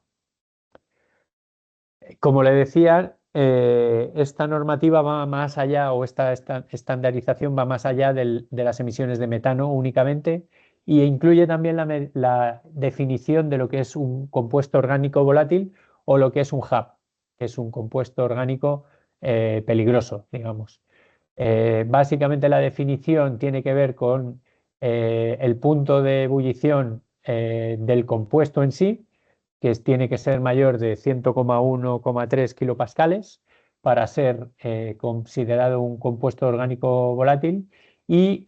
Como le decía, esta normativa va más allá, o esta estandarización va más allá de las emisiones de metano únicamente, y incluye también la definición de lo que es un compuesto orgánico volátil o lo que es un HAP, que es un compuesto orgánico peligroso, digamos. Básicamente la definición tiene que ver con el punto de ebullición del compuesto en sí, que tiene que ser mayor de 100,1,3 kilopascales para ser considerado un compuesto orgánico volátil y,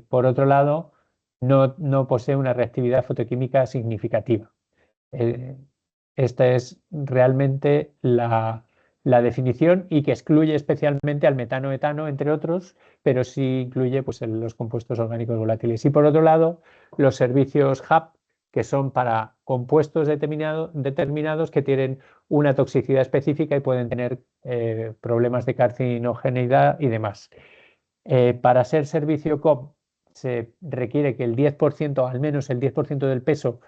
por otro lado, no posee una reactividad fotoquímica significativa. Esta es realmente la definición, y que excluye especialmente al metano-etano, entre otros, pero sí incluye pues, los compuestos orgánicos volátiles. Y por otro lado, los servicios HAP, que son para compuestos determinados que tienen una toxicidad específica y pueden tener problemas de carcinogeneidad y demás. Para ser servicio COP se requiere que el 10%, al menos el 10% del peso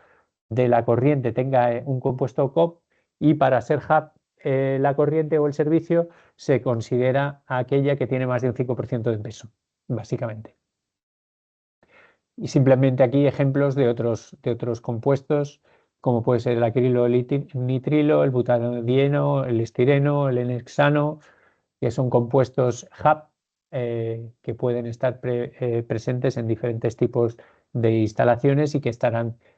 de la corriente tenga un compuesto COP, y para ser HAP la corriente o el servicio se considera aquella que tiene más de un 5% de peso, básicamente. Y simplemente aquí ejemplos de otros compuestos, como puede ser el acrilonitrilo, el butadieno, el estireno, el N-hexano, que son compuestos HAP que pueden estar presentes en diferentes tipos de instalaciones y que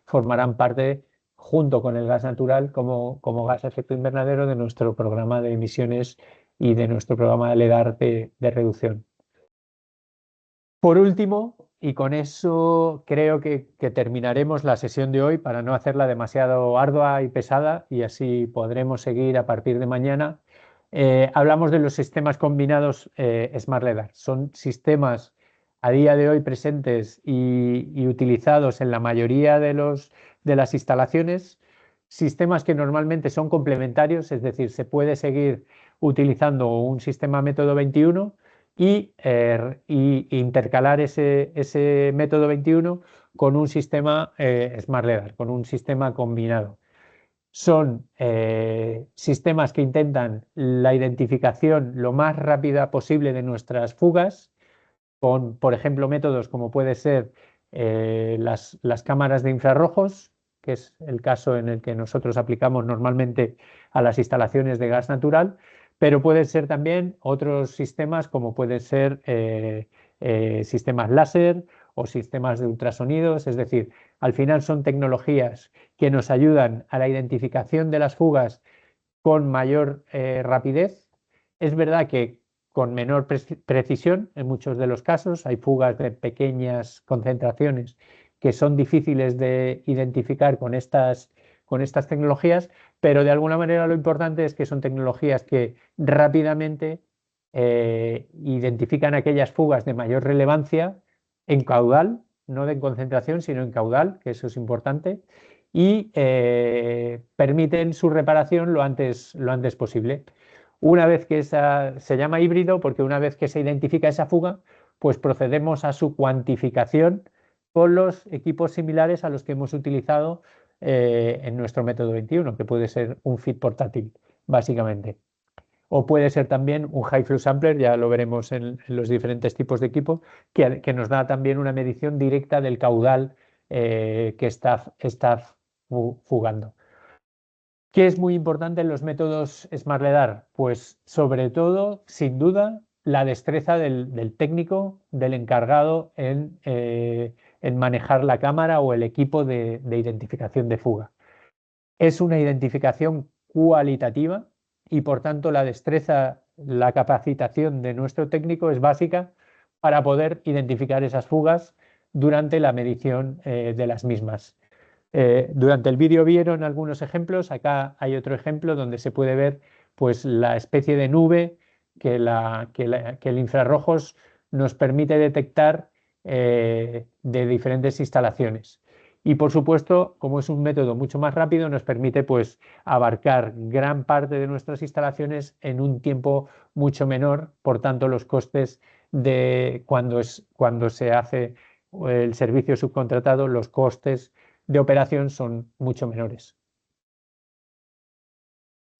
formarán parte, junto con el gas natural, como gas a efecto invernadero, de nuestro programa de emisiones y de nuestro programa de LEDAR de reducción. Por último, y con eso creo que terminaremos la sesión de hoy para no hacerla demasiado ardua y pesada, y así podremos seguir a partir de mañana. Hablamos de los sistemas combinados Smart LEDAR. Son sistemas a día de hoy presentes y utilizados en la mayoría de las instalaciones, sistemas que normalmente son complementarios, es decir, se puede seguir utilizando un sistema método 21 y intercalar ese método 21 con un sistema Smart LEDAR, con un sistema combinado. Son sistemas que intentan la identificación lo más rápida posible de nuestras fugas, con, por ejemplo, métodos como puede ser las cámaras de infrarrojos, que es el caso en el que nosotros aplicamos normalmente a las instalaciones de gas natural, pero pueden ser también otros sistemas, como pueden ser sistemas láser o sistemas de ultrasonidos. Es decir, al final son tecnologías que nos ayudan a la identificación de las fugas con mayor rapidez. Es verdad que con menor precisión en muchos de los casos. Hay fugas de pequeñas concentraciones que son difíciles de identificar con estas tecnologías, pero de alguna manera lo importante es que son tecnologías que rápidamente identifican aquellas fugas de mayor relevancia en caudal, no en concentración, sino en caudal, que eso es importante, y permiten su reparación lo antes posible. Una vez que se llama híbrido, porque una vez que se identifica esa fuga, pues procedemos a su cuantificación con los equipos similares a los que hemos utilizado en nuestro método 21, que puede ser un FIT portátil, básicamente. O puede ser también un High Flux Sampler, ya lo veremos en los diferentes tipos de equipos, que nos da también una medición directa del caudal que está fugando. ¿Qué es muy importante en los métodos Smart LiDAR? Pues sobre todo, sin duda, la destreza del técnico, del encargado en manejar la cámara o el equipo de identificación de fuga. Es una identificación cualitativa y por tanto la destreza, la capacitación de nuestro técnico es básica para poder identificar esas fugas durante la medición de las mismas. Durante el vídeo vieron algunos ejemplos, acá hay otro ejemplo donde se puede ver pues, la especie de nube que el infrarrojos nos permite detectar de diferentes instalaciones. Y por supuesto, como es un método mucho más rápido, nos permite pues, abarcar gran parte de nuestras instalaciones en un tiempo mucho menor, por tanto los costes de cuando se hace el servicio subcontratado, los costes de operación son mucho menores.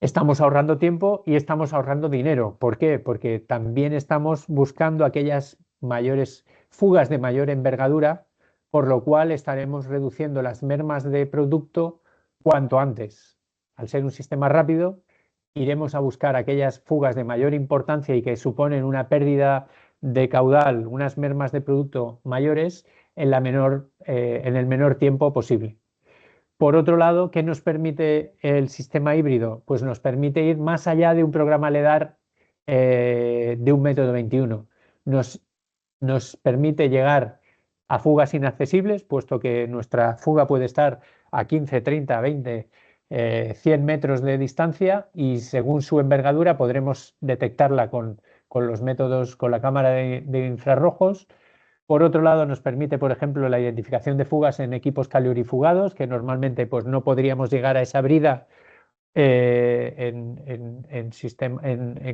Estamos ahorrando tiempo y estamos ahorrando dinero. ¿Por qué? Porque también estamos buscando aquellas mayores fugas de mayor envergadura, por lo cual estaremos reduciendo las mermas de producto cuanto antes. Al ser un sistema rápido, iremos a buscar aquellas fugas de mayor importancia y que suponen una pérdida de caudal, unas mermas de producto mayores en el menor tiempo posible. Por otro lado, ¿qué nos permite el sistema híbrido? Pues nos permite ir más allá de un programa LiDAR de un método 21. Nos permite llegar a fugas inaccesibles, puesto que nuestra fuga puede estar a 15, 30, 20, 100 metros de distancia y según su envergadura podremos detectarla con los métodos, con la cámara de infrarrojos. Por otro lado, nos permite, por ejemplo, la identificación de fugas en equipos calorifugados, que normalmente pues, no podríamos llegar a esa brida en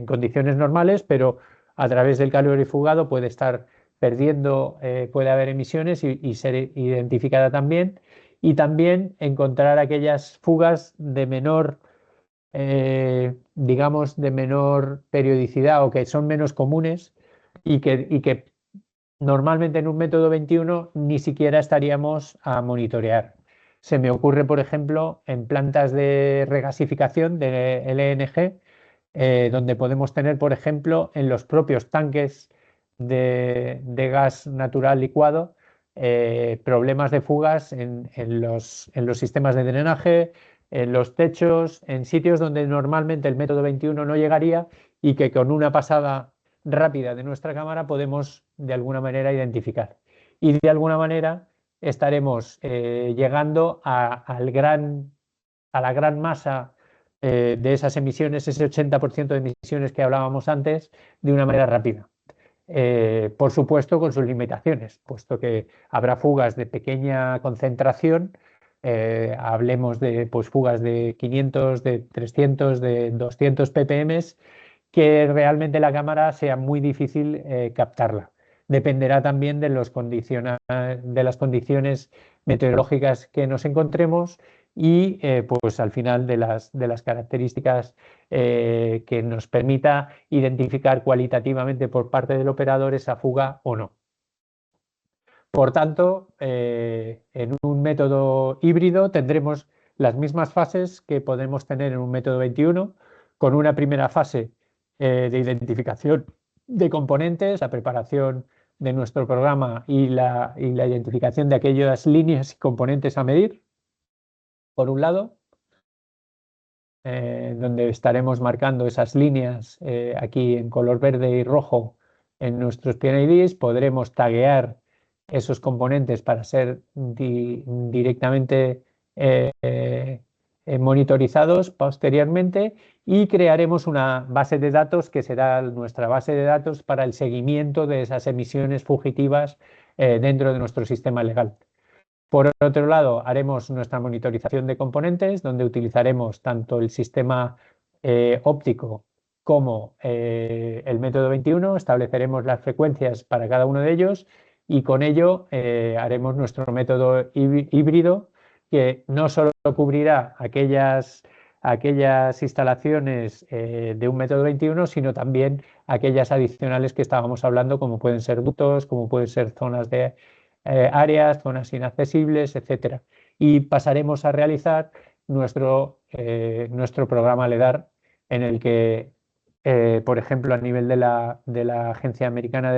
condiciones normales, pero a través del calorifugado puede estar perdiendo, puede haber emisiones y ser identificada también. Y también encontrar aquellas fugas de menor, digamos, de menor periodicidad o que son menos comunes y que normalmente en un método 21 ni siquiera estaríamos a monitorear. Se me ocurre, por ejemplo, en plantas de regasificación de LNG, donde podemos tener, por ejemplo, en los propios tanques de gas natural licuado, problemas de fugas en los sistemas de drenaje, en los techos, en sitios donde normalmente el método 21 no llegaría y que con una pasada rápida de nuestra cámara podemos de alguna manera identificar. Y de alguna manera estaremos llegando a la gran masa de esas emisiones, ese 80% de emisiones que hablábamos antes, de una manera rápida. Por supuesto con sus limitaciones, puesto que habrá fugas de pequeña concentración, hablemos de pues, fugas de 500, de 300, de 200 ppm, que realmente la cámara sea muy difícil captarla. Dependerá también de las condiciones meteorológicas que nos encontremos y pues al final de las características que nos permita identificar cualitativamente por parte del operador esa fuga o no. Por tanto, en un método híbrido tendremos las mismas fases que podemos tener en un método 21, con una primera fase de identificación de componentes, la preparación de nuestro programa y la identificación de aquellas líneas y componentes a medir, por un lado, donde estaremos marcando esas líneas aquí en color verde y rojo en nuestros PNIDs. Podremos taguear esos componentes para ser directamente monitorizados posteriormente y crearemos una base de datos que será nuestra base de datos para el seguimiento de esas emisiones fugitivas dentro de nuestro sistema legal. Por otro lado, haremos nuestra monitorización de componentes, donde utilizaremos tanto el sistema óptico como el método 21, estableceremos las frecuencias para cada uno de ellos y con ello haremos nuestro método híbrido, que no solo cubrirá aquellas instalaciones de un método 21, sino también aquellas adicionales que estábamos hablando, como pueden ser ductos, como pueden ser zonas de áreas, zonas inaccesibles, etcétera. Y pasaremos a realizar nuestro programa LEDAR, en el que, por ejemplo, a nivel de la Agencia Americana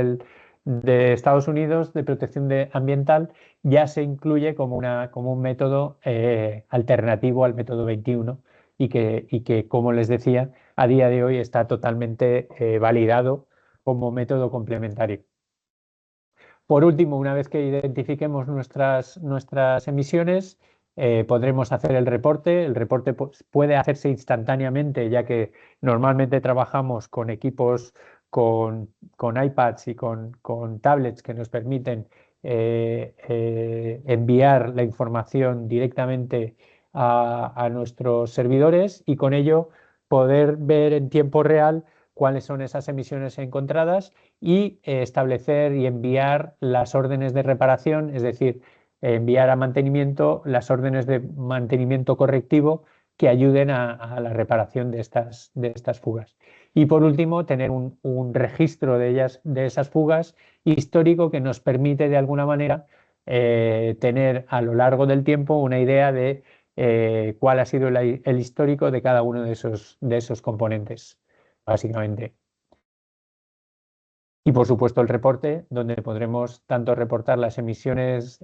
de Estados Unidos de Protección Ambiental, ya se incluye como un método alternativo al método 21 y que, como les decía, a día de hoy está totalmente validado como método complementario. Por último, una vez que identifiquemos nuestras emisiones, podremos hacer el reporte. El reporte puede hacerse instantáneamente, ya que normalmente trabajamos con equipos, con iPads y con tablets que nos permiten enviar la información directamente a nuestros servidores y con ello poder ver en tiempo real cuáles son esas emisiones encontradas y establecer y enviar las órdenes de reparación, es decir, enviar a mantenimiento las órdenes de mantenimiento correctivo que ayuden a la reparación de estas fugas. Y por último, tener un registro de esas fugas histórico que nos permite de alguna manera tener a lo largo del tiempo una idea de cuál ha sido el histórico de cada uno de esos componentes, básicamente. Y por supuesto el reporte, donde podremos tanto reportar las emisiones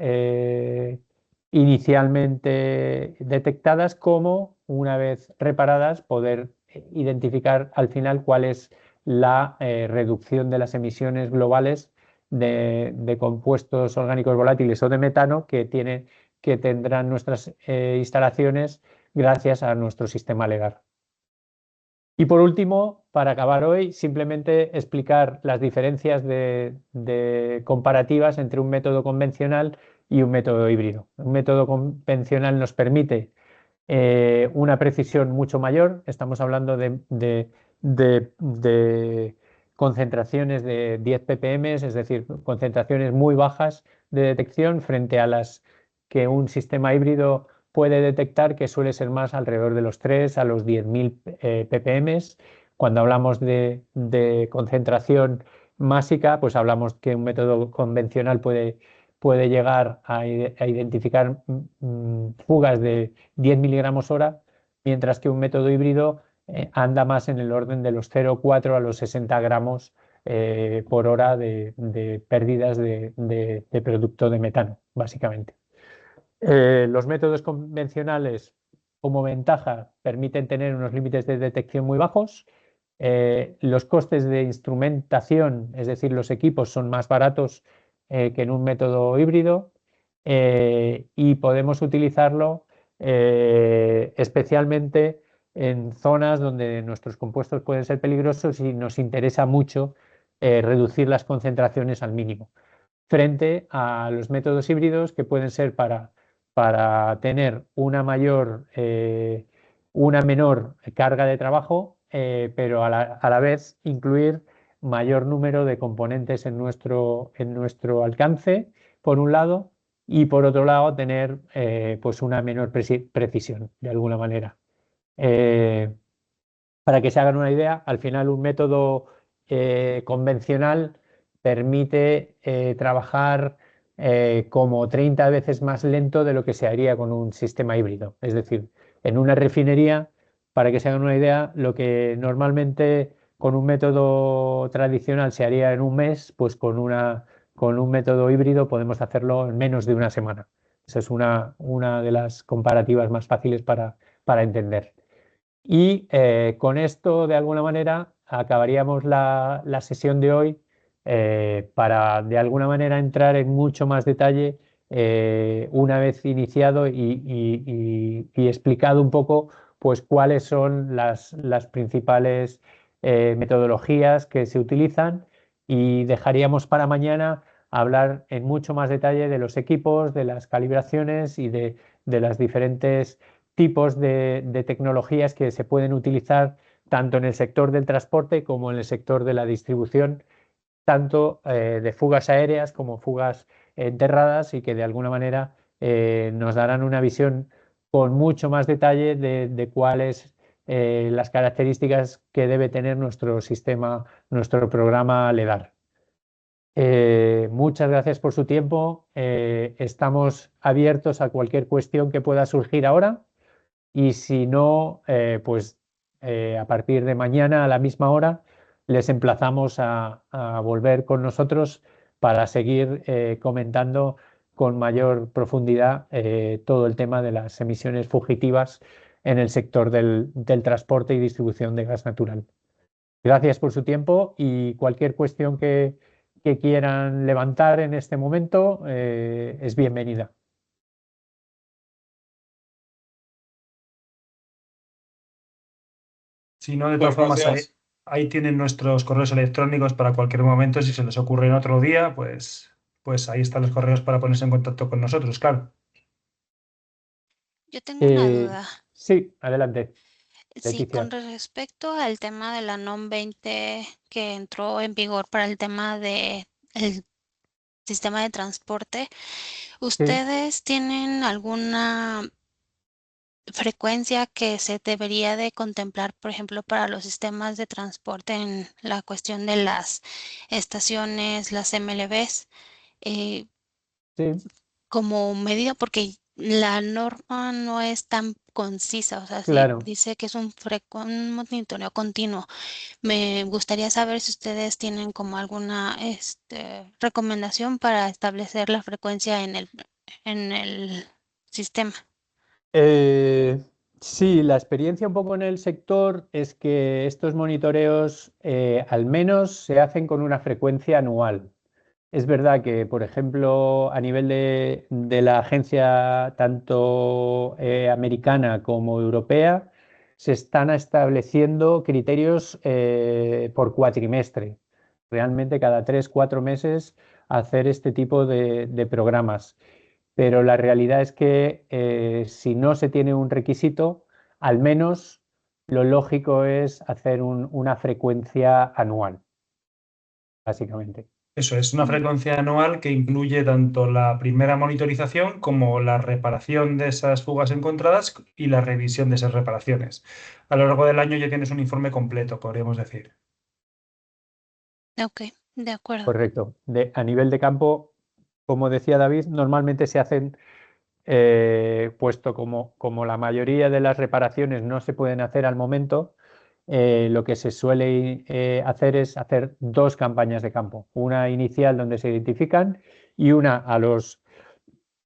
inicialmente detectadas como, una vez reparadas, poder identificar al final cuál es la reducción de las emisiones globales de compuestos orgánicos volátiles o de metano que tendrán nuestras instalaciones gracias a nuestro sistema LEDAR. Y por último, para acabar hoy, simplemente explicar las diferencias de comparativas entre un método convencional y un método híbrido. Un método convencional nos permite una precisión mucho mayor. Estamos hablando de concentraciones de 10 ppm, es decir, concentraciones muy bajas de detección frente a las que un sistema híbrido puede detectar, que suele ser más alrededor de los 3 a los 10.000 ppm. Cuando hablamos de concentración másica, pues hablamos que un método convencional puede llegar a identificar fugas de 10 miligramos hora, mientras que un método híbrido anda más en el orden de los 0,4 a los 60 gramos por hora de pérdidas de producto de metano, básicamente. Los métodos convencionales, como ventaja, permiten tener unos límites de detección muy bajos. Los costes de instrumentación, es decir, los equipos, son más baratos que en un método híbrido y podemos utilizarlo especialmente en zonas donde nuestros compuestos pueden ser peligrosos y nos interesa mucho reducir las concentraciones al mínimo, frente a los métodos híbridos que pueden ser para tener una menor carga de trabajo, pero a la vez incluir mayor número de componentes en nuestro alcance, por un lado, y por otro lado tener pues una menor precisión, de alguna manera. Para que se hagan una idea, al final un método convencional permite trabajar como 30 veces más lento de lo que se haría con un sistema híbrido. Es decir, en una refinería, para que se hagan una idea, lo que normalmente con un método tradicional se haría en un mes, pues con un método híbrido podemos hacerlo en menos de una semana. Esa es una de las comparativas más fáciles para entender. Y con esto, de alguna manera, acabaríamos la sesión de hoy para, de alguna manera, entrar en mucho más detalle una vez iniciado y explicado un poco pues, cuáles son las principales metodologías que se utilizan, y dejaríamos para mañana hablar en mucho más detalle de los equipos, de las calibraciones y de los diferentes tipos de tecnologías que se pueden utilizar tanto en el sector del transporte como en el sector de la distribución, tanto de fugas aéreas como fugas enterradas, y que de alguna manera nos darán una visión con mucho más detalle de cuáles las características que debe tener nuestro sistema, nuestro programa LEDAR. Muchas gracias por su tiempo. Estamos abiertos a cualquier cuestión que pueda surgir ahora, y si no, pues a partir de mañana a la misma hora les emplazamos a volver con nosotros para seguir comentando con mayor profundidad todo el tema de las emisiones fugitivas en el sector del transporte y distribución de gas natural. Gracias por su tiempo, y cualquier cuestión que quieran levantar en este momento es bienvenida. Si no, de todas formas, ahí tienen nuestros correos electrónicos para cualquier momento. Si se les ocurre en otro día, pues ahí están los correos para ponerse en contacto con nosotros, claro. Yo tengo una duda. Sí, adelante. Sí, Leticia. con respecto al tema de la NOM 20 que entró en vigor para el tema de el sistema de transporte, ¿ustedes tienen alguna frecuencia que se debería de contemplar, por ejemplo, para los sistemas de transporte en la cuestión de las estaciones, las MLBs? Sí. Como medida, porque la norma no es tan concisa, o sea, sí Claro. dice que es un monitoreo continuo. Me gustaría saber si ustedes tienen como alguna recomendación para establecer la frecuencia en el sistema. Sí, la experiencia un poco en el sector es que estos monitoreos al menos se hacen con una frecuencia anual. Es verdad que, por ejemplo, a nivel de la agencia tanto americana como europea, se están estableciendo criterios por cuatrimestre. Realmente cada 3-4 meses hacer este tipo de programas. Pero la realidad es que si no se tiene un requisito, al menos lo lógico es hacer una frecuencia anual, básicamente. Eso es una frecuencia anual que incluye tanto la primera monitorización como la reparación de esas fugas encontradas y la revisión de esas reparaciones. A lo largo del año ya tienes un informe completo, podríamos decir. Ok, de acuerdo. Correcto. A nivel de campo, como decía David, normalmente se hacen, puesto como la mayoría de las reparaciones no se pueden hacer al momento, lo que se suele hacer es hacer 2 campañas de campo. Una inicial donde se identifican, y una a los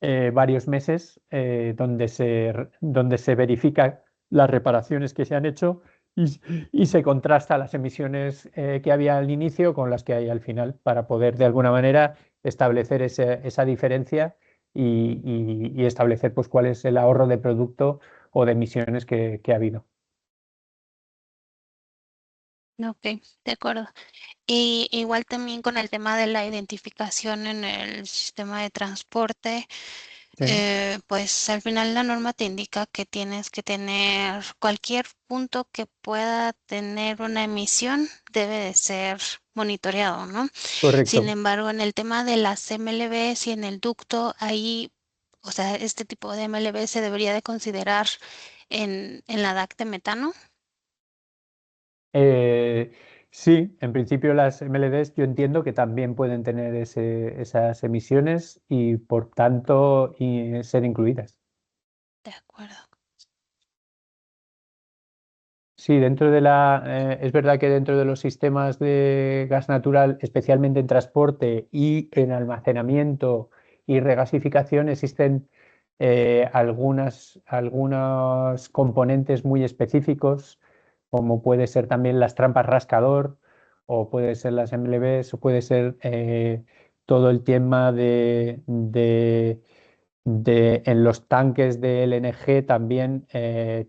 varios meses donde se verifica las reparaciones que se han hecho y se contrasta las emisiones que había al inicio con las que hay al final, para poder de alguna manera establecer esa diferencia y establecer pues cuál es el ahorro de producto o de emisiones que ha habido. Ok, de acuerdo. Y igual también con el tema de la identificación en el sistema de transporte, Sí. pues al final la norma te indica que tienes que tener cualquier punto que pueda tener una emisión debe de ser monitoreado, ¿no? Correcto. Sin embargo, en el tema de las MLBs y en el ducto, ahí, o sea, este tipo de MLB se debería de considerar en la DAC de metano. Sí, en principio las MLDs yo entiendo que también pueden tener esas emisiones y por tanto ser incluidas. De acuerdo. Sí, es verdad que dentro de los sistemas de gas natural, especialmente en transporte y en almacenamiento y regasificación, existen algunos componentes muy específicos, como puede ser también las trampas rascador, o puede ser las MLBs, o puede ser todo el tema en los tanques de LNG también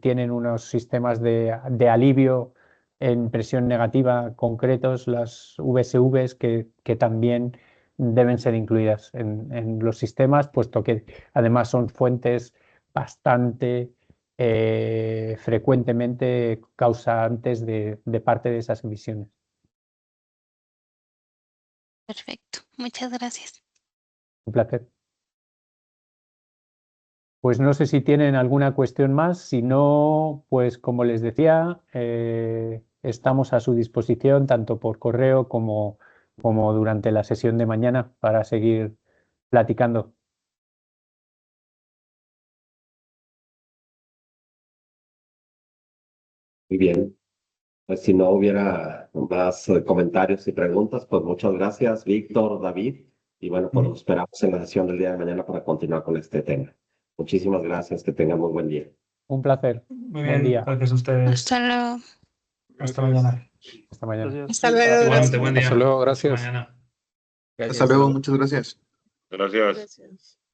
tienen unos sistemas de alivio en presión negativa concretos, las VSVs, que también deben ser incluidas en los sistemas, puesto que además son fuentes bastante frecuentemente causantes de parte de esas emisiones. Perfecto. Muchas gracias. Un placer. Pues no sé si tienen alguna cuestión más, si no, pues como les decía, estamos a su disposición tanto por correo como durante la sesión de mañana para seguir platicando. Muy bien. Pues si no hubiera más comentarios y preguntas, pues muchas gracias, Víctor, David. Y bueno, pues nos esperamos en la sesión del día de mañana para continuar con este tema. Muchísimas gracias, que tengan muy buen día. Un placer. Muy Buen bien, día. gracias a ustedes. Hasta luego. Hasta mañana. Hasta mañana. Gracias. Hasta luego. Igualmente, buen día. Hasta luego, gracias. Mañana. Hasta luego, muchas gracias. Gracias. Gracias.